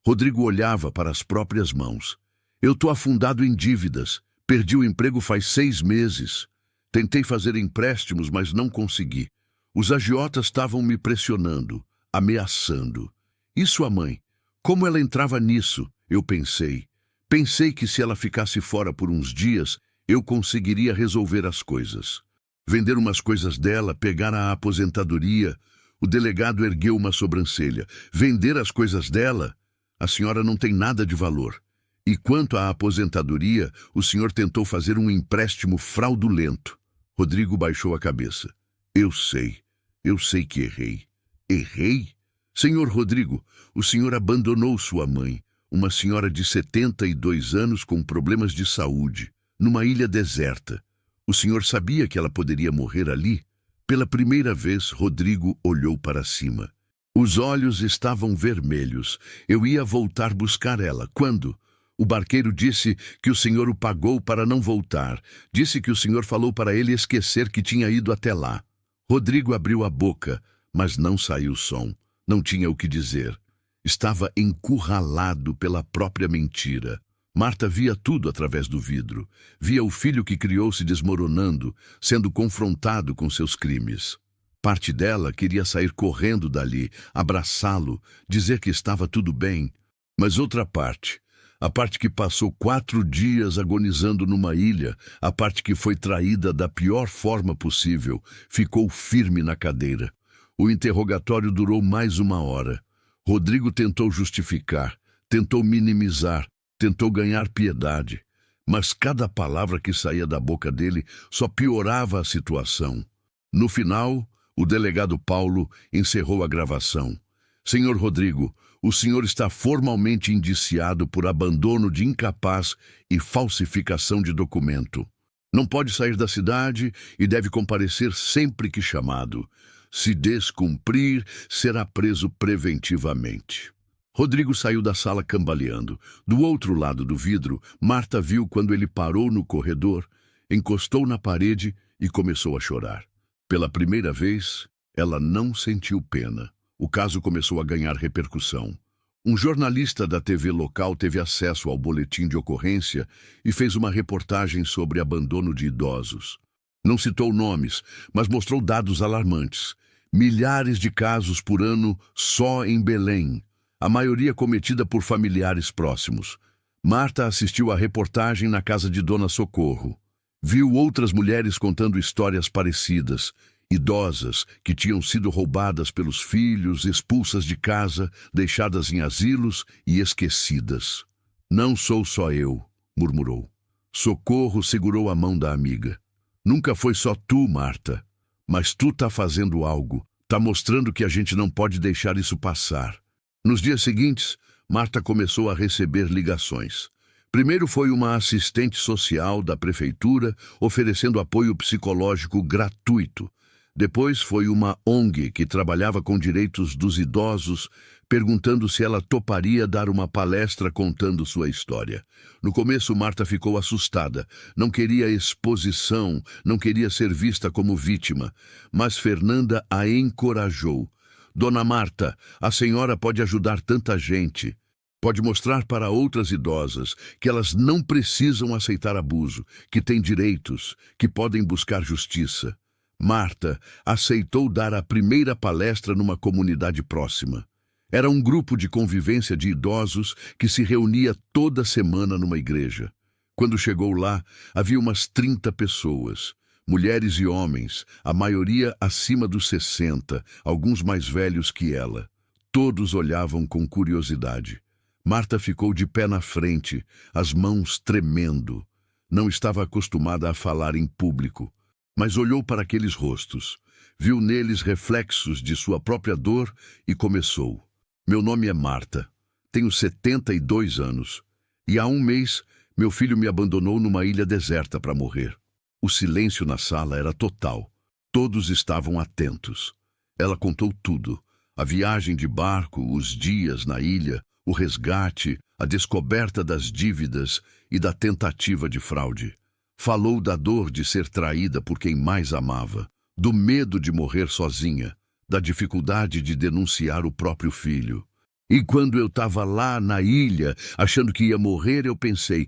Rodrigo olhava para as próprias mãos. Eu estou afundado em dívidas. Perdi o emprego faz 6 meses. Tentei fazer empréstimos, mas não consegui. Os agiotas estavam me pressionando, ameaçando. E sua mãe? Como ela entrava nisso? Eu pensei. Pensei que se ela ficasse fora por uns dias, eu conseguiria resolver as coisas. Vender umas coisas dela, pegar a aposentadoria. O delegado ergueu uma sobrancelha. Vender as coisas dela? A senhora não tem nada de valor. E quanto à aposentadoria, o senhor tentou fazer um empréstimo fraudulento. Rodrigo baixou a cabeça. Eu sei que errei. Errei? Senhor Rodrigo, o senhor abandonou sua mãe, uma senhora de 72 anos com problemas de saúde, numa ilha deserta. O senhor sabia que ela poderia morrer ali? Pela primeira vez, Rodrigo olhou para cima. Os olhos estavam vermelhos. Eu ia voltar buscar ela. Quando? O barqueiro disse que o senhor o pagou para não voltar. Disse que o senhor falou para ele esquecer que tinha ido até lá. Rodrigo abriu a boca, mas não saiu som. Não tinha o que dizer. Estava encurralado pela própria mentira. Marta via tudo através do vidro. Via o filho que criou se desmoronando, sendo confrontado com seus crimes. Parte dela queria sair correndo dali, abraçá-lo, dizer que estava tudo bem. Mas outra parte, a parte que passou 4 dias agonizando numa ilha, a parte que foi traída da pior forma possível, ficou firme na cadeira. O interrogatório durou mais 1 hora. Rodrigo tentou justificar, tentou minimizar, tentou ganhar piedade. Mas cada palavra que saía da boca dele só piorava a situação. No final, o delegado Paulo encerrou a gravação. Senhor Rodrigo, o senhor está formalmente indiciado por abandono de incapaz e falsificação de documento. Não pode sair da cidade e deve comparecer sempre que chamado. Se descumprir, será preso preventivamente. Rodrigo saiu da sala cambaleando. Do outro lado do vidro, Marta viu quando ele parou no corredor, encostou na parede e começou a chorar. Pela primeira vez, ela não sentiu pena. O caso começou a ganhar repercussão. Um jornalista da TV local teve acesso ao boletim de ocorrência e fez uma reportagem sobre abandono de idosos. Não citou nomes, mas mostrou dados alarmantes. Milhares de casos por ano só em Belém, a maioria cometida por familiares próximos. Marta assistiu à reportagem na casa de Dona Socorro. Viu outras mulheres contando histórias parecidas, idosas que tinham sido roubadas pelos filhos, expulsas de casa, deixadas em asilos e esquecidas. Não sou só eu, murmurou. Socorro segurou a mão da amiga. Nunca foi só tu, Marta. Mas tu tá fazendo algo. Tá mostrando que a gente não pode deixar isso passar. Nos dias seguintes, Marta começou a receber ligações. Primeiro foi uma assistente social da prefeitura oferecendo apoio psicológico gratuito. Depois foi uma ONG que trabalhava com direitos dos idosos, perguntando se ela toparia dar uma palestra contando sua história. No começo, Marta ficou assustada. Não queria exposição, não queria ser vista como vítima. Mas Fernanda a encorajou. Dona Marta, a senhora pode ajudar tanta gente. Pode mostrar para outras idosas que elas não precisam aceitar abuso, que têm direitos, que podem buscar justiça. Marta aceitou dar a primeira palestra numa comunidade próxima. Era um grupo de convivência de idosos que se reunia toda semana numa igreja. Quando chegou lá, havia umas 30 pessoas, mulheres e homens, a maioria acima dos 60, alguns mais velhos que ela. Todos olhavam com curiosidade. Marta ficou de pé na frente, as mãos tremendo. Não estava acostumada a falar em público, mas olhou para aqueles rostos, viu neles reflexos de sua própria dor e começou. Meu nome é Marta, tenho 72 anos, e há um mês meu filho me abandonou numa ilha deserta para morrer. O silêncio na sala era total, todos estavam atentos. Ela contou tudo, a viagem de barco, os dias na ilha, o resgate, a descoberta das dívidas e da tentativa de fraude. Falou da dor de ser traída por quem mais amava, do medo de morrer sozinha, da dificuldade de denunciar o próprio filho. E quando eu estava lá na ilha, achando que ia morrer, eu pensei,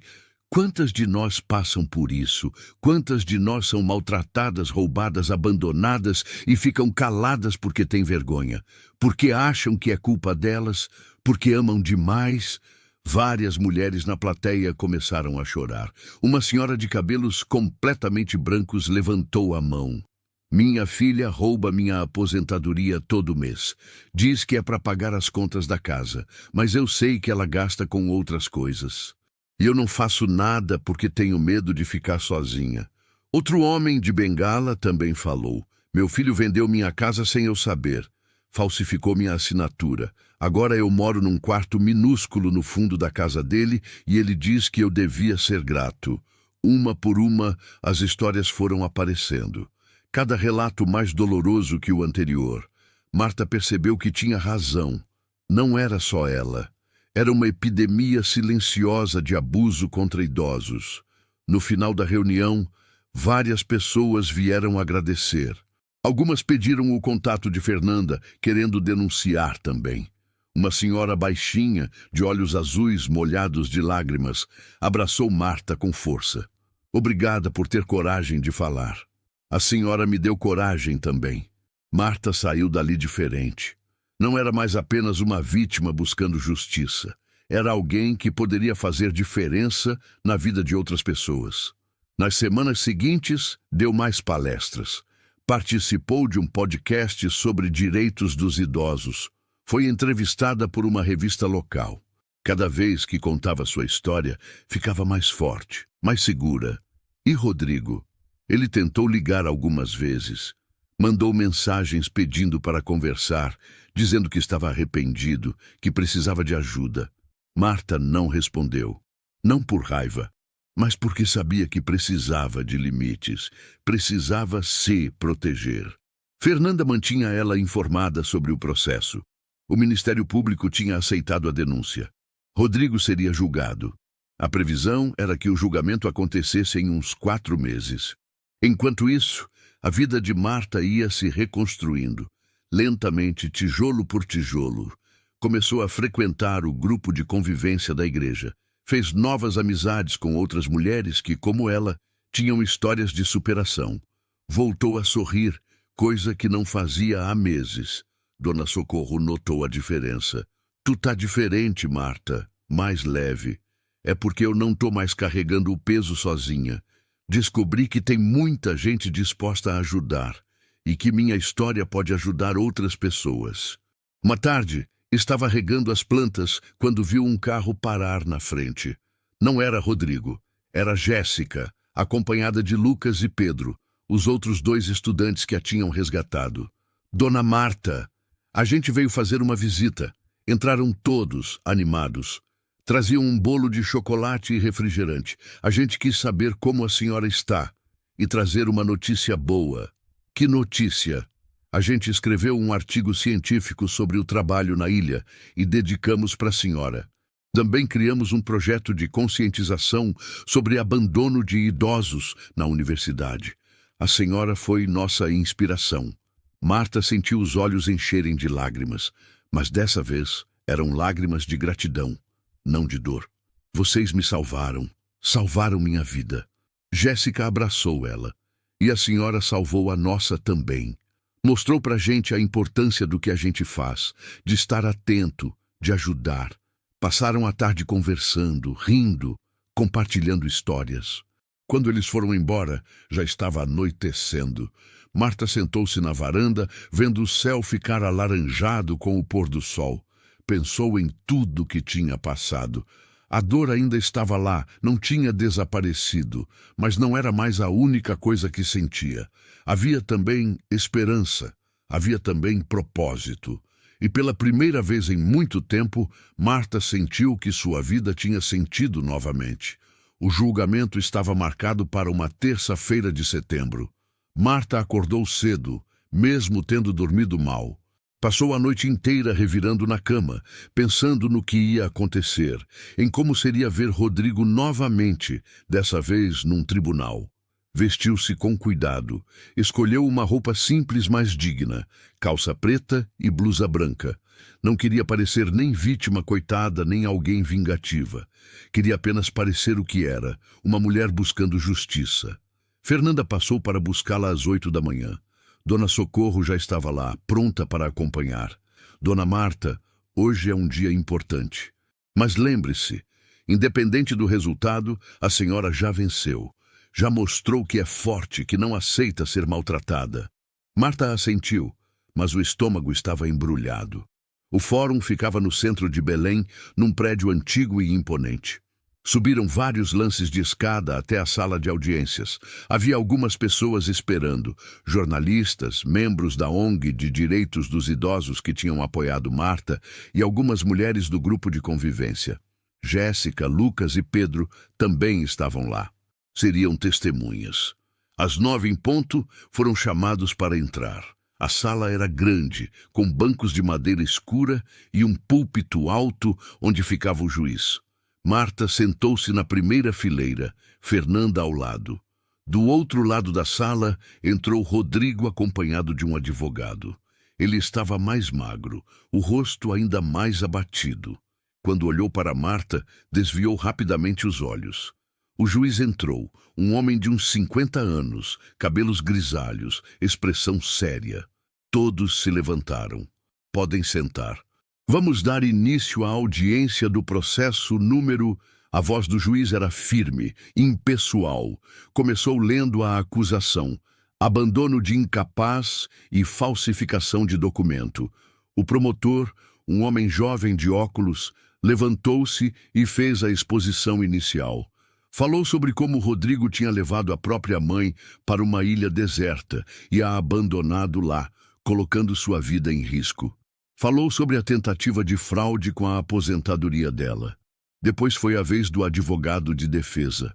quantas de nós passam por isso? Quantas de nós são maltratadas, roubadas, abandonadas e ficam caladas porque têm vergonha? Porque acham que é culpa delas? Porque amam demais? Várias mulheres na plateia começaram a chorar. Uma senhora de cabelos completamente brancos levantou a mão. Minha filha rouba minha aposentadoria todo mês. Diz que é para pagar as contas da casa, mas eu sei que ela gasta com outras coisas. E eu não faço nada porque tenho medo de ficar sozinha. Outro homem de bengala também falou. Meu filho vendeu minha casa sem eu saber. Falsificou minha assinatura. Agora eu moro num quarto minúsculo no fundo da casa dele e ele diz que eu devia ser grato. Uma por uma, as histórias foram aparecendo. Cada relato mais doloroso que o anterior. Marta percebeu que tinha razão. Não era só ela. Era uma epidemia silenciosa de abuso contra idosos. No final da reunião, várias pessoas vieram agradecer. Algumas pediram o contato de Fernanda, querendo denunciar também. Uma senhora baixinha, de olhos azuis molhados de lágrimas, abraçou Marta com força. Obrigada por ter coragem de falar. A senhora me deu coragem também. Marta saiu dali diferente. Não era mais apenas uma vítima buscando justiça. Era alguém que poderia fazer diferença na vida de outras pessoas. Nas semanas seguintes, deu mais palestras. Participou de um podcast sobre direitos dos idosos. Foi entrevistada por uma revista local. Cada vez que contava sua história, ficava mais forte, mais segura. E Rodrigo? Ele tentou ligar algumas vezes. Mandou mensagens pedindo para conversar, dizendo que estava arrependido, que precisava de ajuda. Marta não respondeu. Não por raiva, mas porque sabia que precisava de limites, precisava se proteger. Fernanda mantinha ela informada sobre o processo. O Ministério Público tinha aceitado a denúncia. Rodrigo seria julgado. A previsão era que o julgamento acontecesse em uns 4 meses. Enquanto isso, a vida de Marta ia se reconstruindo. Lentamente, tijolo por tijolo, começou a frequentar o grupo de convivência da igreja. Fez novas amizades com outras mulheres que, como ela, tinham histórias de superação. Voltou a sorrir, coisa que não fazia há meses. Dona Socorro notou a diferença. Tu tá diferente, Marta, mais leve. É porque eu não tô mais carregando o peso sozinha. Descobri que tem muita gente disposta a ajudar e que minha história pode ajudar outras pessoas. Uma tarde, estava regando as plantas quando viu um carro parar na frente. Não era Rodrigo, era Jéssica, acompanhada de Lucas e Pedro, os outros 2 estudantes que a tinham resgatado. Dona Marta, a gente veio fazer uma visita. Entraram todos, animados. Traziam um bolo de chocolate e refrigerante. A gente quis saber como a senhora está e trazer uma notícia boa. Que notícia? A gente escreveu um artigo científico sobre o trabalho na ilha e dedicamos para a senhora. Também criamos um projeto de conscientização sobre abandono de idosos na universidade. A senhora foi nossa inspiração. Marta sentiu os olhos encherem de lágrimas, mas dessa vez eram lágrimas de gratidão, não de dor. Vocês me salvaram, salvaram minha vida. Jéssica abraçou ela, e a senhora salvou a nossa também. Mostrou pra gente a importância do que a gente faz, de estar atento, de ajudar. Passaram a tarde conversando, rindo, compartilhando histórias. Quando eles foram embora, já estava anoitecendo. Marta sentou-se na varanda, vendo o céu ficar alaranjado com o pôr do sol. Pensou em tudo que tinha passado. A dor ainda estava lá, não tinha desaparecido, mas não era mais a única coisa que sentia. Havia também esperança, havia também propósito. E pela primeira vez em muito tempo, Marta sentiu que sua vida tinha sentido novamente. O julgamento estava marcado para uma terça-feira de setembro. Marta acordou cedo, mesmo tendo dormido mal. Passou a noite inteira revirando na cama, pensando no que ia acontecer, em como seria ver Rodrigo novamente, dessa vez num tribunal. Vestiu-se com cuidado, escolheu uma roupa simples, mas digna, calça preta e blusa branca. Não queria parecer nem vítima coitada, nem alguém vingativa. Queria apenas parecer o que era, uma mulher buscando justiça. Fernanda passou para buscá-la às 8 da manhã. Dona Socorro já estava lá, pronta para acompanhar. Dona Marta, hoje é um dia importante. Mas lembre-se, independente do resultado, a senhora já venceu. Já mostrou que é forte, que não aceita ser maltratada. Marta assentiu, mas o estômago estava embrulhado. O fórum ficava no centro de Belém, num prédio antigo e imponente. Subiram vários lances de escada até a sala de audiências. Havia algumas pessoas esperando, jornalistas, membros da ONG de Direitos dos Idosos que tinham apoiado Marta e algumas mulheres do grupo de convivência. Jéssica, Lucas e Pedro também estavam lá. Seriam testemunhas. Às 9 em ponto, foram chamados para entrar. A sala era grande, com bancos de madeira escura e um púlpito alto onde ficava o juiz. Marta sentou-se na primeira fileira, Fernanda ao lado. Do outro lado da sala, entrou Rodrigo acompanhado de um advogado. Ele estava mais magro, o rosto ainda mais abatido. Quando olhou para Marta, desviou rapidamente os olhos. O juiz entrou, um homem de uns 50 anos, cabelos grisalhos, expressão séria. Todos se levantaram. Podem sentar. Vamos dar início à audiência do processo número... A voz do juiz era firme, impessoal. Começou lendo a acusação. Abandono de incapaz e falsificação de documento. O promotor, um homem jovem de óculos, levantou-se e fez a exposição inicial. Falou sobre como Rodrigo tinha levado a própria mãe para uma ilha deserta e a abandonado lá, colocando sua vida em risco. Falou sobre a tentativa de fraude com a aposentadoria dela. Depois foi a vez do advogado de defesa.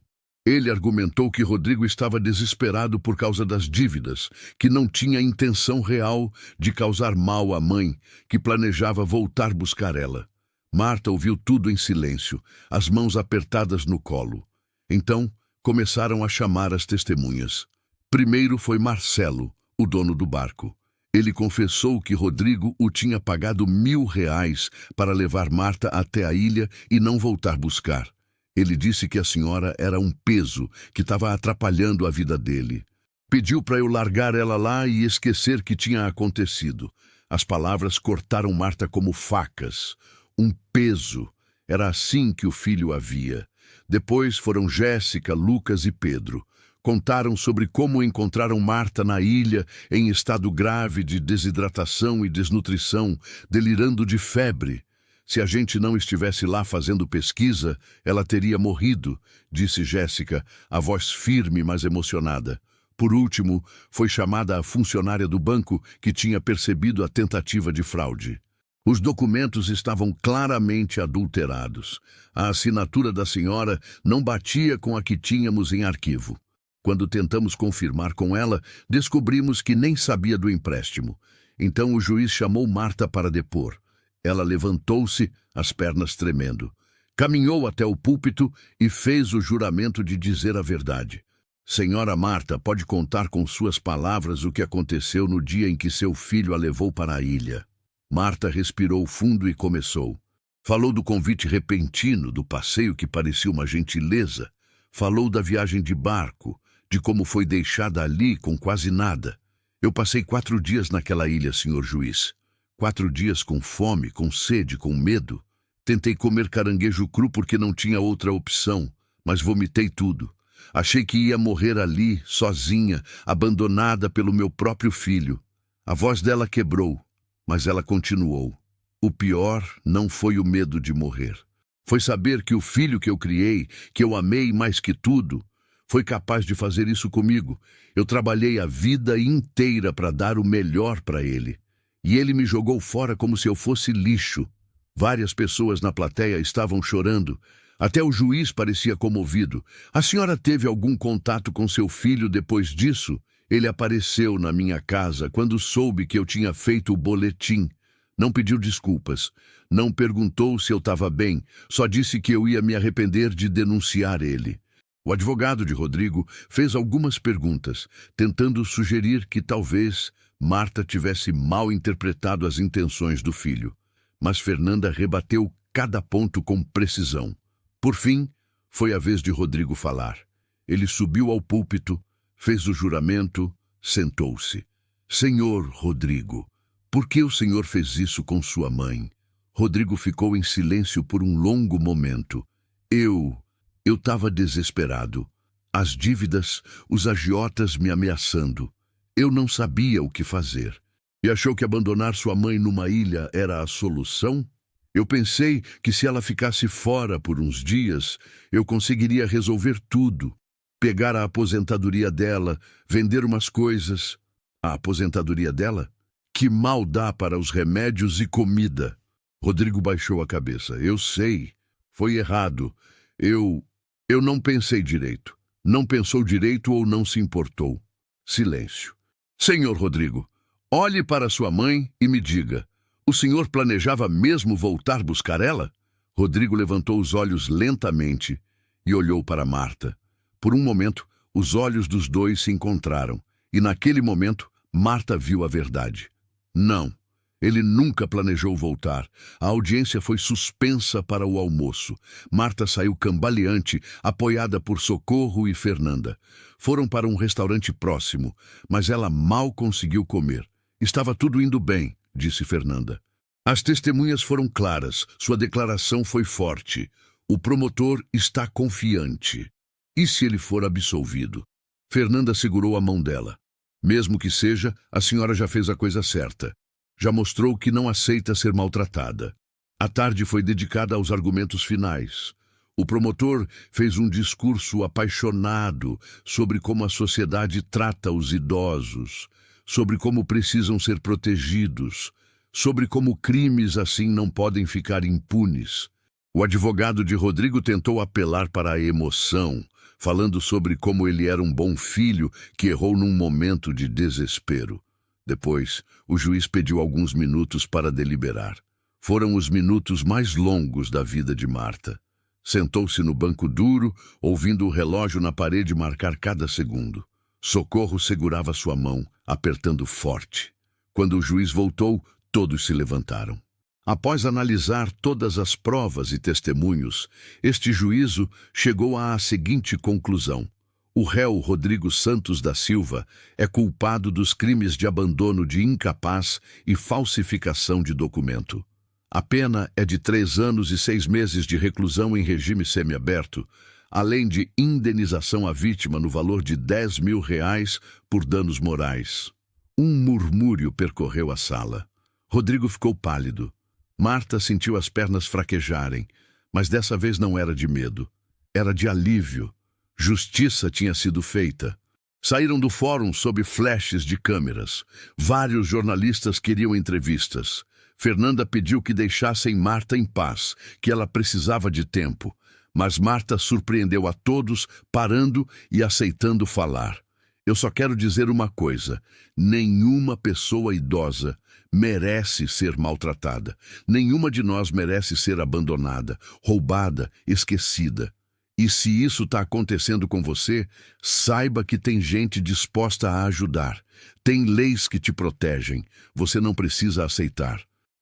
Ele argumentou que Rodrigo estava desesperado por causa das dívidas, que não tinha intenção real de causar mal à mãe, que planejava voltar buscar ela. Marta ouviu tudo em silêncio, as mãos apertadas no colo. Então, começaram a chamar as testemunhas. Primeiro foi Marcelo, o dono do barco. Ele confessou que Rodrigo o tinha pagado R$1.000 para levar Marta até a ilha e não voltar buscar. Ele disse que a senhora era um peso que estava atrapalhando a vida dele. Pediu para eu largar ela lá e esquecer que tinha acontecido. As palavras cortaram Marta como facas. Um peso. Era assim que o filho a via. Depois foram Jéssica, Lucas e Pedro. Contaram sobre como encontraram Marta na ilha em estado grave de desidratação e desnutrição, delirando de febre. Se a gente não estivesse lá fazendo pesquisa, ela teria morrido, disse Jéssica, a voz firme, mas emocionada. Por último, foi chamada a funcionária do banco que tinha percebido a tentativa de fraude. Os documentos estavam claramente adulterados. A assinatura da senhora não batia com a que tínhamos em arquivo. Quando tentamos confirmar com ela, descobrimos que nem sabia do empréstimo. Então o juiz chamou Marta para depor. Ela levantou-se, as pernas tremendo. Caminhou até o púlpito e fez o juramento de dizer a verdade. Senhora Marta, pode contar com suas palavras o que aconteceu no dia em que seu filho a levou para a ilha. Marta respirou fundo e começou. Falou do convite repentino, do passeio que parecia uma gentileza. Falou da viagem de barco, de como foi deixada ali com quase nada. Eu passei 4 dias naquela ilha, senhor juiz. 4 dias com fome, com sede, com medo. Tentei comer caranguejo cru porque não tinha outra opção, mas vomitei tudo. Achei que ia morrer ali, sozinha, abandonada pelo meu próprio filho. A voz dela quebrou, mas ela continuou. O pior não foi o medo de morrer. Foi saber que o filho que eu criei, que eu amei mais que tudo, foi capaz de fazer isso comigo. Eu trabalhei a vida inteira para dar o melhor para ele. E ele me jogou fora como se eu fosse lixo. Várias pessoas na plateia estavam chorando. Até o juiz parecia comovido. A senhora teve algum contato com seu filho depois disso? Ele apareceu na minha casa quando soube que eu tinha feito o boletim. Não pediu desculpas. Não perguntou se eu estava bem. Só disse que eu ia me arrepender de denunciar ele. O advogado de Rodrigo fez algumas perguntas, tentando sugerir que talvez Marta tivesse mal interpretado as intenções do filho. Mas Fernanda rebateu cada ponto com precisão. Por fim, foi a vez de Rodrigo falar. Ele subiu ao púlpito, fez o juramento, sentou-se. Senhor Rodrigo, por que o senhor fez isso com sua mãe? Rodrigo ficou em silêncio por um longo momento. Eu estava desesperado. As dívidas, os agiotas me ameaçando. Eu não sabia o que fazer. E achou que abandonar sua mãe numa ilha era a solução? Eu pensei que se ela ficasse fora por uns dias, eu conseguiria resolver tudo. Pegar a aposentadoria dela, vender umas coisas. A aposentadoria dela? Que mal dá para os remédios e comida. Rodrigo baixou a cabeça. Eu sei. Foi errado. Eu não pensei direito. Não pensou direito ou não se importou. Silêncio. Senhor Rodrigo, olhe para sua mãe e me diga. O senhor planejava mesmo voltar buscar ela? Rodrigo levantou os olhos lentamente e olhou para Marta. Por um momento, os olhos dos dois se encontraram. E naquele momento, Marta viu a verdade. Não. Ele nunca planejou voltar. A audiência foi suspensa para o almoço. Marta saiu cambaleante, apoiada por Socorro e Fernanda. Foram para um restaurante próximo, mas ela mal conseguiu comer. Estava tudo indo bem, disse Fernanda. As testemunhas foram claras, sua declaração foi forte. O promotor está confiante. E se ele for absolvido? Fernanda segurou a mão dela. Mesmo que seja, a senhora já fez a coisa certa. Já mostrou que não aceita ser maltratada. A tarde foi dedicada aos argumentos finais. O promotor fez um discurso apaixonado sobre como a sociedade trata os idosos, sobre como precisam ser protegidos, sobre como crimes assim não podem ficar impunes. O advogado de Rodrigo tentou apelar para a emoção, falando sobre como ele era um bom filho que errou num momento de desespero. Depois, o juiz pediu alguns minutos para deliberar. Foram os minutos mais longos da vida de Marta. Sentou-se no banco duro, ouvindo o relógio na parede marcar cada segundo. Socorro segurava sua mão, apertando forte. Quando o juiz voltou, todos se levantaram. Após analisar todas as provas e testemunhos, este juízo chegou à seguinte conclusão: o réu Rodrigo Santos da Silva é culpado dos crimes de abandono de incapaz e falsificação de documento. A pena é de 3 anos e 6 meses de reclusão em regime semiaberto, além de indenização à vítima no valor de R$10 mil por danos morais. Um murmúrio percorreu a sala. Rodrigo ficou pálido. Marta sentiu as pernas fraquejarem, mas dessa vez não era de medo. Era de alívio. Justiça tinha sido feita. Saíram do fórum sob flashes de câmeras. Vários jornalistas queriam entrevistas. Fernanda pediu que deixassem Marta em paz, que ela precisava de tempo. Mas Marta surpreendeu a todos, parando e aceitando falar. Eu só quero dizer uma coisa: nenhuma pessoa idosa merece ser maltratada. Nenhuma de nós merece ser abandonada, roubada, esquecida. E se isso está acontecendo com você, saiba que tem gente disposta a ajudar. Tem leis que te protegem. Você não precisa aceitar.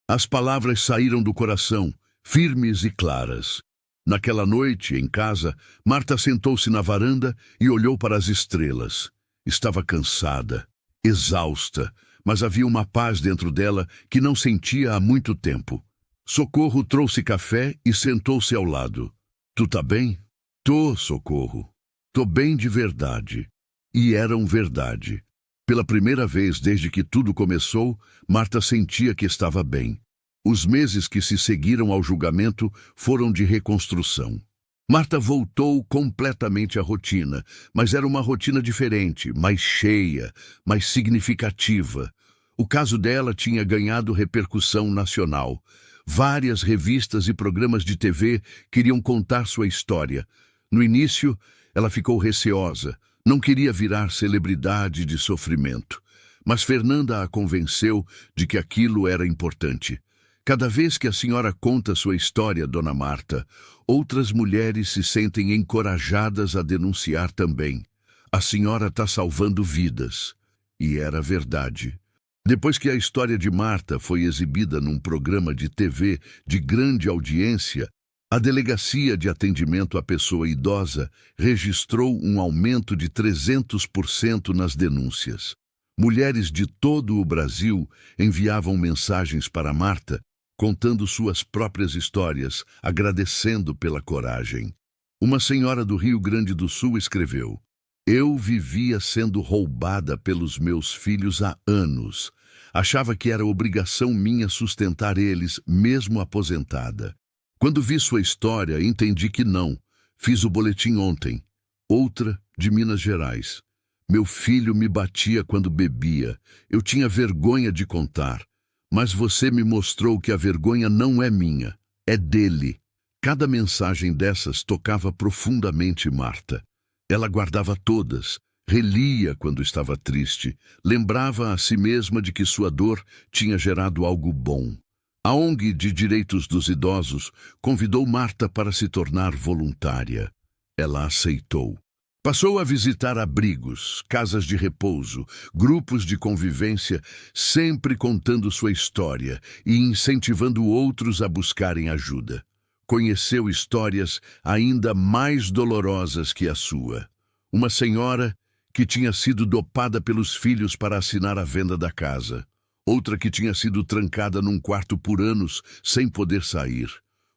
As palavras saíram do coração, firmes e claras. Naquela noite, em casa, Marta sentou-se na varanda e olhou para as estrelas. Estava cansada, exausta, mas havia uma paz dentro dela que não sentia há muito tempo. Socorro trouxe café e sentou-se ao lado. Tu tá bem? Tô, Socorro. Tô bem de verdade. E eram verdade. Pela primeira vez desde que tudo começou, Marta sentia que estava bem. Os meses que se seguiram ao julgamento foram de reconstrução. Marta voltou completamente à rotina, mas era uma rotina diferente, mais cheia, mais significativa. O caso dela tinha ganhado repercussão nacional. Várias revistas e programas de TV queriam contar sua história. No início, ela ficou receosa, não queria virar celebridade de sofrimento. Mas Fernanda a convenceu de que aquilo era importante. Cada vez que a senhora conta sua história, Dona Marta, outras mulheres se sentem encorajadas a denunciar também. A senhora está salvando vidas. E era verdade. Depois que a história de Marta foi exibida num programa de TV de grande audiência, a Delegacia de Atendimento à Pessoa Idosa registrou um aumento de 300% nas denúncias. Mulheres de todo o Brasil enviavam mensagens para Marta, contando suas próprias histórias, agradecendo pela coragem. Uma senhora do Rio Grande do Sul escreveu: "Eu vivia sendo roubada pelos meus filhos há anos. Achava que era obrigação minha sustentar eles, mesmo aposentada. Quando vi sua história, entendi que não. Fiz o boletim ontem." Outra, de Minas Gerais: "Meu filho me batia quando bebia. Eu tinha vergonha de contar. Mas você me mostrou que a vergonha não é minha, é dele." Cada mensagem dessas tocava profundamente Marta. Ela guardava todas, relia quando estava triste, lembrava a si mesma de que sua dor tinha gerado algo bom. A ONG de Direitos dos Idosos convidou Marta para se tornar voluntária. Ela aceitou. Passou a visitar abrigos, casas de repouso, grupos de convivência, sempre contando sua história e incentivando outros a buscarem ajuda. Conheceu histórias ainda mais dolorosas que a sua. Uma senhora que tinha sido dopada pelos filhos para assinar a venda da casa. Outra que tinha sido trancada num quarto por anos sem poder sair.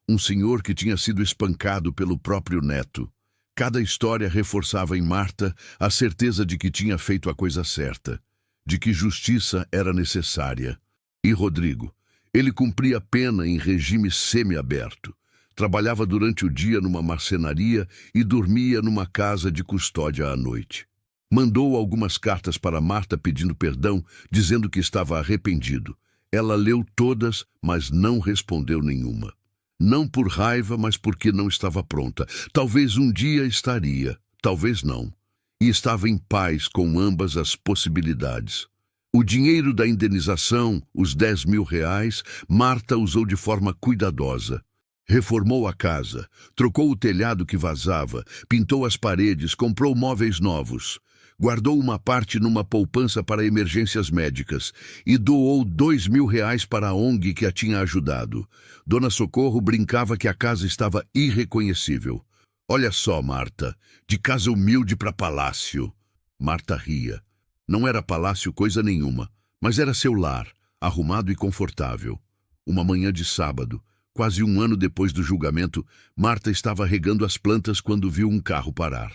Um senhor que tinha sido espancado pelo próprio neto. Cada história reforçava em Marta a certeza de que tinha feito a coisa certa, de que justiça era necessária. E Rodrigo? Ele cumpria pena em regime semiaberto. Trabalhava durante o dia numa marcenaria e dormia numa casa de custódia à noite. Mandou algumas cartas para Marta pedindo perdão, dizendo que estava arrependido. Ela leu todas, mas não respondeu nenhuma. Não por raiva, mas porque não estava pronta. Talvez um dia estaria, talvez não. E estava em paz com ambas as possibilidades. O dinheiro da indenização, os R$ 10.000, Marta usou de forma cuidadosa. Reformou a casa, trocou o telhado que vazava, pintou as paredes, comprou móveis novos. Guardou uma parte numa poupança para emergências médicas e doou R$ 2.000 para a ONG que a tinha ajudado. Dona Socorro brincava que a casa estava irreconhecível. Olha só, Marta, de casa humilde para palácio. Marta ria. Não era palácio coisa nenhuma, mas era seu lar, arrumado e confortável. Uma manhã de sábado, quase um ano depois do julgamento, Marta estava regando as plantas quando viu um carro parar.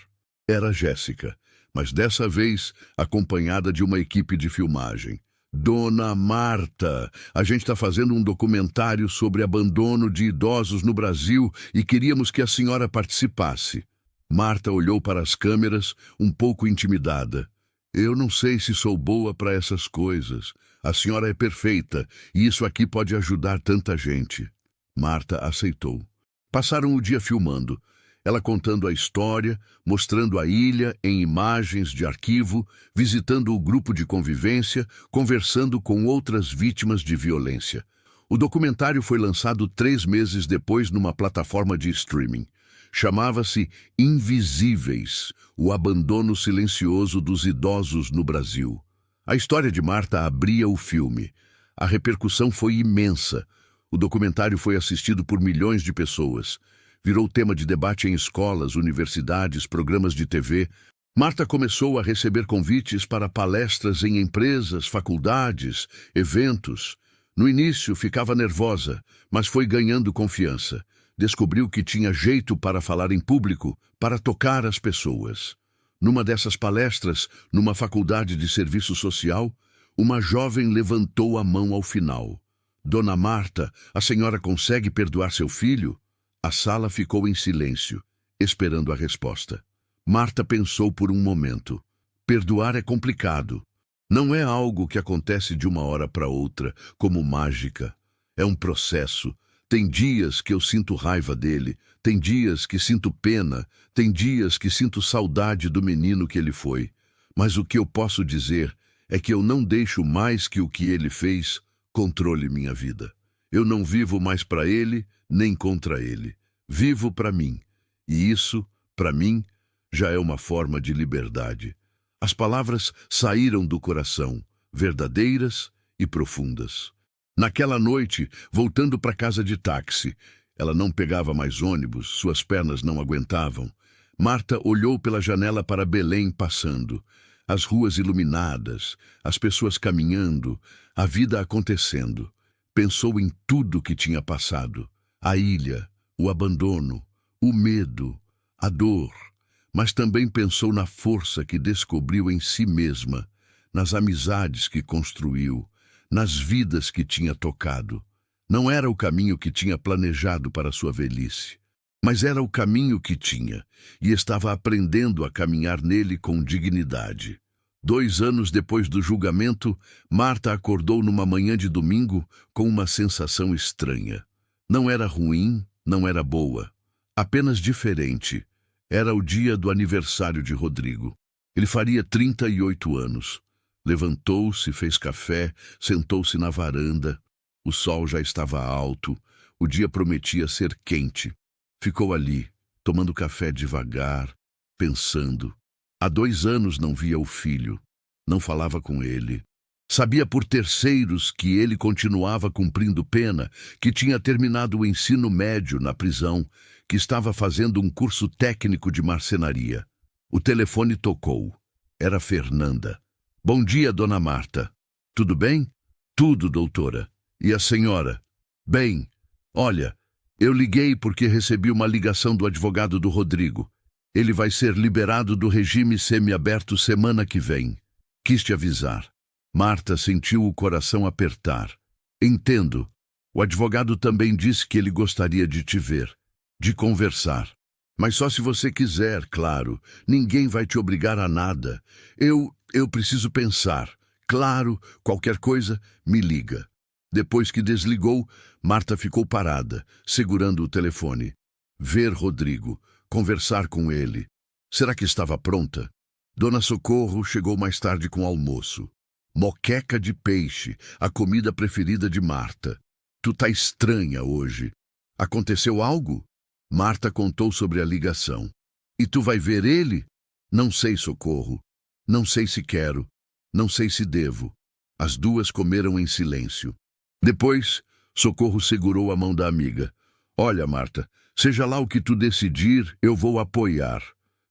Era Jéssica, mas dessa vez acompanhada de uma equipe de filmagem. Dona Marta, a gente está fazendo um documentário sobre abandono de idosos no Brasil e queríamos que a senhora participasse. Marta olhou para as câmeras, um pouco intimidada. Eu não sei se sou boa para essas coisas. A senhora é perfeita e isso aqui pode ajudar tanta gente. Marta aceitou. Passaram o dia filmando. Ela contando a história, mostrando a ilha em imagens de arquivo, visitando o grupo de convivência, conversando com outras vítimas de violência. O documentário foi lançado 3 meses depois numa plataforma de streaming. Chamava-se Invisíveis, o abandono silencioso dos idosos no Brasil. A história de Marta abria o filme. A repercussão foi imensa. O documentário foi assistido por milhões de pessoas. Virou tema de debate em escolas, universidades, programas de TV. Marta começou a receber convites para palestras em empresas, faculdades, eventos. No início ficava nervosa, mas foi ganhando confiança. Descobriu que tinha jeito para falar em público, para tocar as pessoas. Numa dessas palestras, numa faculdade de serviço social, uma jovem levantou a mão ao final. Dona Marta, a senhora consegue perdoar seu filho? A sala ficou em silêncio, esperando a resposta. Marta pensou por um momento. Perdoar é complicado. Não é algo que acontece de uma hora para outra, como mágica. É um processo. Tem dias que eu sinto raiva dele, tem dias que sinto pena, tem dias que sinto saudade do menino que ele foi. Mas o que eu posso dizer é que eu não deixo mais que o que ele fez controle minha vida. Eu não vivo mais para ele, nem contra ele. Vivo para mim. E isso, para mim, já é uma forma de liberdade. As palavras saíram do coração, verdadeiras e profundas. Naquela noite, voltando para casa de táxi, ela não pegava mais ônibus, suas pernas não aguentavam. Marta olhou pela janela para Belém passando. As ruas iluminadas, as pessoas caminhando, a vida acontecendo. Pensou em tudo que tinha passado. A ilha, o abandono, o medo, a dor. Mas também pensou na força que descobriu em si mesma, nas amizades que construiu, nas vidas que tinha tocado. Não era o caminho que tinha planejado para sua velhice, mas era o caminho que tinha, e estava aprendendo a caminhar nele com dignidade. 2 anos depois do julgamento, Marta acordou numa manhã de domingo com uma sensação estranha. Não era ruim, não era boa, apenas diferente. Era o dia do aniversário de Rodrigo. Ele faria 38 anos. Levantou-se, fez café, sentou-se na varanda. O sol já estava alto, o dia prometia ser quente. Ficou ali, tomando café devagar, pensando. Há 2 anos não via o filho, não falava com ele. Sabia por terceiros que ele continuava cumprindo pena, que tinha terminado o ensino médio na prisão, que estava fazendo um curso técnico de marcenaria. O telefone tocou. Era Fernanda. Bom dia, dona Marta. Tudo bem? Tudo, doutora. E a senhora? Bem, olha, eu liguei porque recebi uma ligação do advogado do Rodrigo. Ele vai ser liberado do regime semiaberto semana que vem. Quis te avisar. Marta sentiu o coração apertar. Entendo. O advogado também disse que ele gostaria de te ver, de conversar. Mas só se você quiser, claro. Ninguém vai te obrigar a nada. Eu preciso pensar. Claro, qualquer coisa, me liga. Depois que desligou, Marta ficou parada, segurando o telefone. Ver Rodrigo, conversar com ele. Será que estava pronta? Dona Socorro chegou mais tarde com almoço. Moqueca de peixe, a comida preferida de Marta. Tu tá estranha hoje. Aconteceu algo? Marta contou sobre a ligação. E tu vai ver ele? Não sei, Socorro. Não sei se quero. Não sei se devo. As duas comeram em silêncio. Depois, Socorro segurou a mão da amiga. Olha, Marta, seja lá o que tu decidir, eu vou apoiar.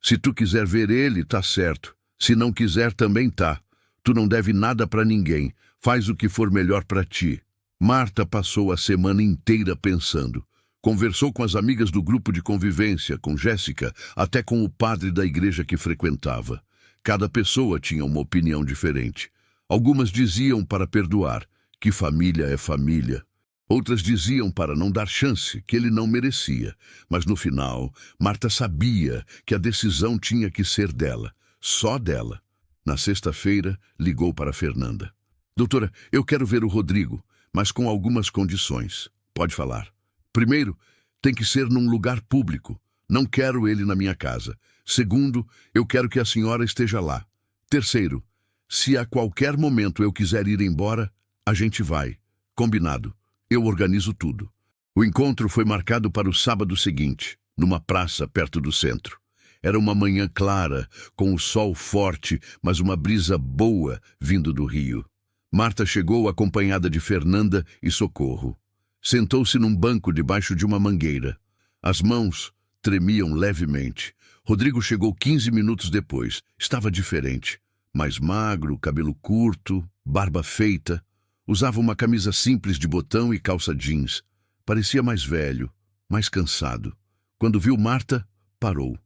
Se tu quiser ver ele, tá certo. Se não quiser, também tá. Tu não deve nada pra ninguém. Faz o que for melhor pra ti. Marta passou a semana inteira pensando. Conversou com as amigas do grupo de convivência, com Jéssica, até com o padre da igreja que frequentava. Cada pessoa tinha uma opinião diferente. Algumas diziam para perdoar, que família é família. Outras diziam para não dar chance, que ele não merecia. Mas no final, Marta sabia que a decisão tinha que ser dela, só dela. Na sexta-feira, ligou para Fernanda. Doutora, eu quero ver o Rodrigo, mas com algumas condições. Pode falar. Primeiro, tem que ser num lugar público. Não quero ele na minha casa. Segundo, eu quero que a senhora esteja lá. Terceiro, se a qualquer momento eu quiser ir embora, a gente vai. Combinado. Eu organizo tudo. O encontro foi marcado para o sábado seguinte, numa praça perto do centro. Era uma manhã clara, com o sol forte, mas uma brisa boa vindo do rio. Marta chegou acompanhada de Fernanda e Socorro. Sentou-se num banco debaixo de uma mangueira. As mãos tremiam levemente. Rodrigo chegou 15 minutos depois. Estava diferente. Mais magro, cabelo curto, barba feita. Usava uma camisa simples de botão e calça jeans. Parecia mais velho, mais cansado. Quando viu Marta, parou.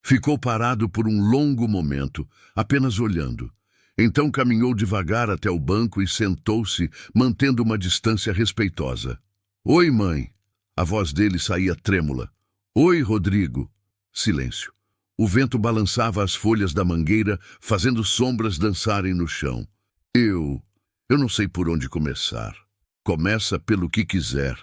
Ficou parado por um longo momento, apenas olhando. Então caminhou devagar até o banco e sentou-se, mantendo uma distância respeitosa. Oi, mãe. A voz dele saía trêmula. Oi, Rodrigo. Silêncio. O vento balançava as folhas da mangueira, fazendo sombras dançarem no chão. Eu não sei por onde começar. Começa pelo que quiser,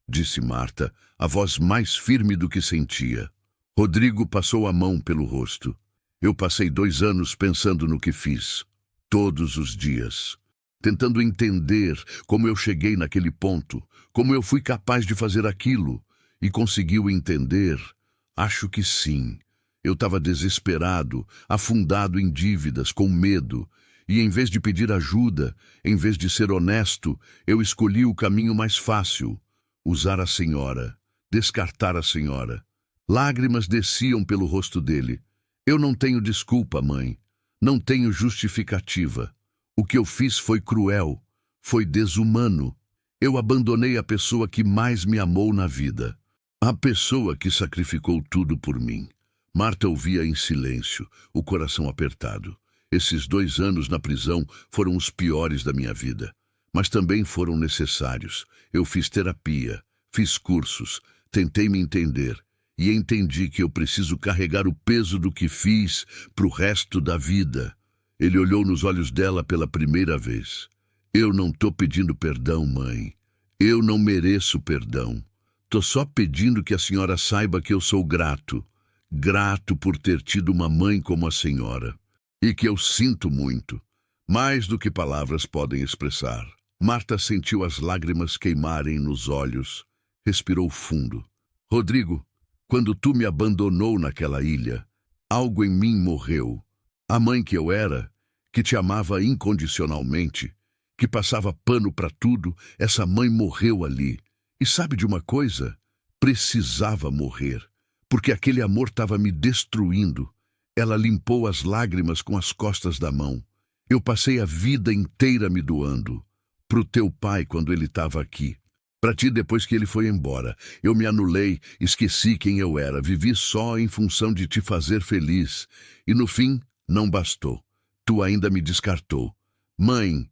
disse Marta, a voz mais firme do que sentia. Rodrigo passou a mão pelo rosto. Eu passei 2 anos pensando no que fiz. Todos os dias. Tentando entender como eu cheguei naquele ponto, como eu fui capaz de fazer aquilo. E conseguiu entender? Acho que sim. Eu estava desesperado, afundado em dívidas, com medo. E em vez de pedir ajuda, em vez de ser honesto, eu escolhi o caminho mais fácil. Usar a senhora. Descartar a senhora. Lágrimas desciam pelo rosto dele. Eu não tenho desculpa, mãe. Não tenho justificativa. O que eu fiz foi cruel. Foi desumano. Eu abandonei a pessoa que mais me amou na vida. A pessoa que sacrificou tudo por mim. Marta ouvia em silêncio, o coração apertado. Esses 2 anos na prisão foram os piores da minha vida. Mas também foram necessários. Eu fiz terapia, fiz cursos, tentei me entender. E entendi que eu preciso carregar o peso do que fiz pro resto da vida. Ele olhou nos olhos dela pela primeira vez. Eu não tô pedindo perdão, mãe. Eu não mereço perdão. Tô só pedindo que a senhora saiba que eu sou grato. Grato por ter tido uma mãe como a senhora. E que eu sinto muito. Mais do que palavras podem expressar. Marta sentiu as lágrimas queimarem nos olhos. Respirou fundo. Rodrigo, quando tu me abandonou naquela ilha, algo em mim morreu. A mãe que eu era, que te amava incondicionalmente, que passava pano para tudo, essa mãe morreu ali. E sabe de uma coisa? Precisava morrer, porque aquele amor estava me destruindo. Ela limpou as lágrimas com as costas da mão. Eu passei a vida inteira me doando. Pro teu pai quando ele estava aqui. Para ti depois que ele foi embora. Eu me anulei, esqueci quem eu era. Vivi só em função de te fazer feliz. E no fim, não bastou. Tu ainda me descartou. Mãe,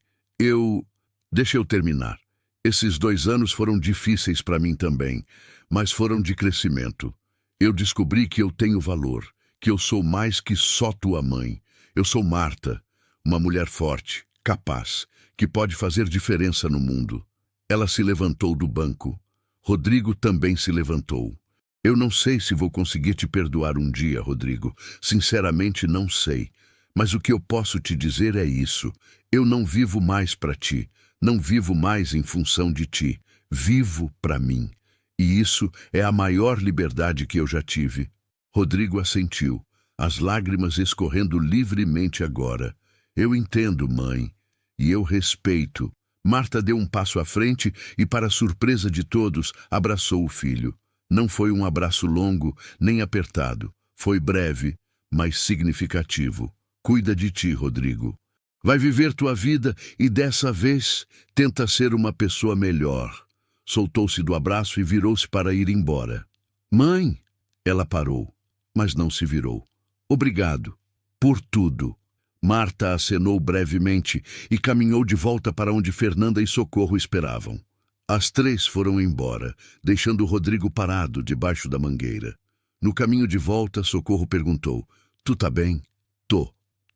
Deixa eu terminar. Esses 2 anos foram difíceis para mim também, mas foram de crescimento. Eu descobri que eu tenho valor, que eu sou mais que só tua mãe. Eu sou Marta, uma mulher forte, capaz, que pode fazer diferença no mundo. Ela se levantou do banco. Rodrigo também se levantou. Eu não sei se vou conseguir te perdoar um dia, Rodrigo. Sinceramente, não sei. Mas o que eu posso te dizer é isso. Eu não vivo mais para ti. Não vivo mais em função de ti. Vivo para mim. E isso é a maior liberdade que eu já tive. Rodrigo assentiu, as lágrimas escorrendo livremente agora. Eu entendo, mãe. E eu respeito. Marta deu um passo à frente e, para surpresa de todos, abraçou o filho. Não foi um abraço longo, nem apertado. Foi breve, mas significativo. Cuida de ti, Rodrigo. Vai viver tua vida e, dessa vez, tenta ser uma pessoa melhor. Soltou-se do abraço e virou-se para ir embora. Mãe! Ela parou, mas não se virou. Obrigado. Por tudo. Marta acenou brevemente e caminhou de volta para onde Fernanda e Socorro esperavam. As três foram embora, deixando Rodrigo parado debaixo da mangueira. No caminho de volta, Socorro perguntou: Tu tá bem?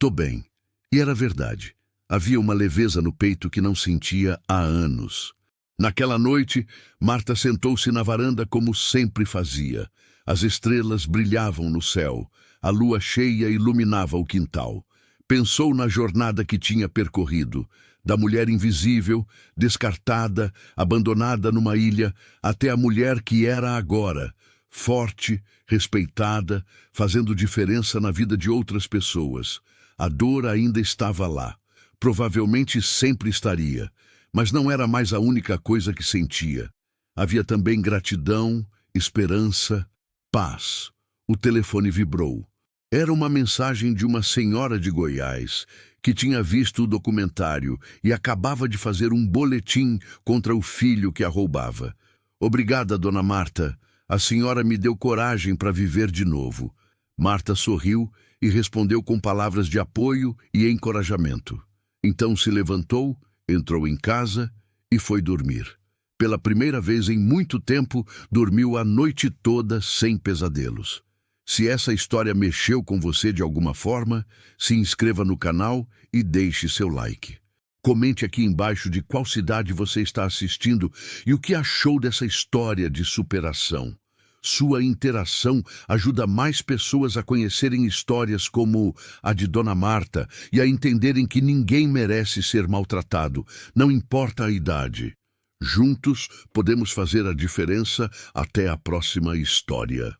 Tô bem. E era verdade. Havia uma leveza no peito que não sentia há anos. Naquela noite, Marta sentou-se na varanda como sempre fazia. As estrelas brilhavam no céu. A lua cheia iluminava o quintal. Pensou na jornada que tinha percorrido, da mulher invisível, descartada, abandonada numa ilha, até a mulher que era agora, forte, respeitada, fazendo diferença na vida de outras pessoas. A dor ainda estava lá. Provavelmente sempre estaria, mas não era mais a única coisa que sentia. Havia também gratidão, esperança, paz. O telefone vibrou. Era uma mensagem de uma senhora de Goiás que tinha visto o documentário e acabava de fazer um boletim contra o filho que a roubava. Obrigada, dona Marta. A senhora me deu coragem para viver de novo. Marta sorriu e respondeu com palavras de apoio e encorajamento. Então se levantou, entrou em casa e foi dormir. Pela primeira vez em muito tempo, dormiu a noite toda sem pesadelos. Se essa história mexeu com você de alguma forma, se inscreva no canal e deixe seu like. Comente aqui embaixo de qual cidade você está assistindo e o que achou dessa história de superação. Sua interação ajuda mais pessoas a conhecerem histórias como a de Dona Marta e a entenderem que ninguém merece ser maltratado, não importa a idade. Juntos podemos fazer a diferença. Até a próxima história.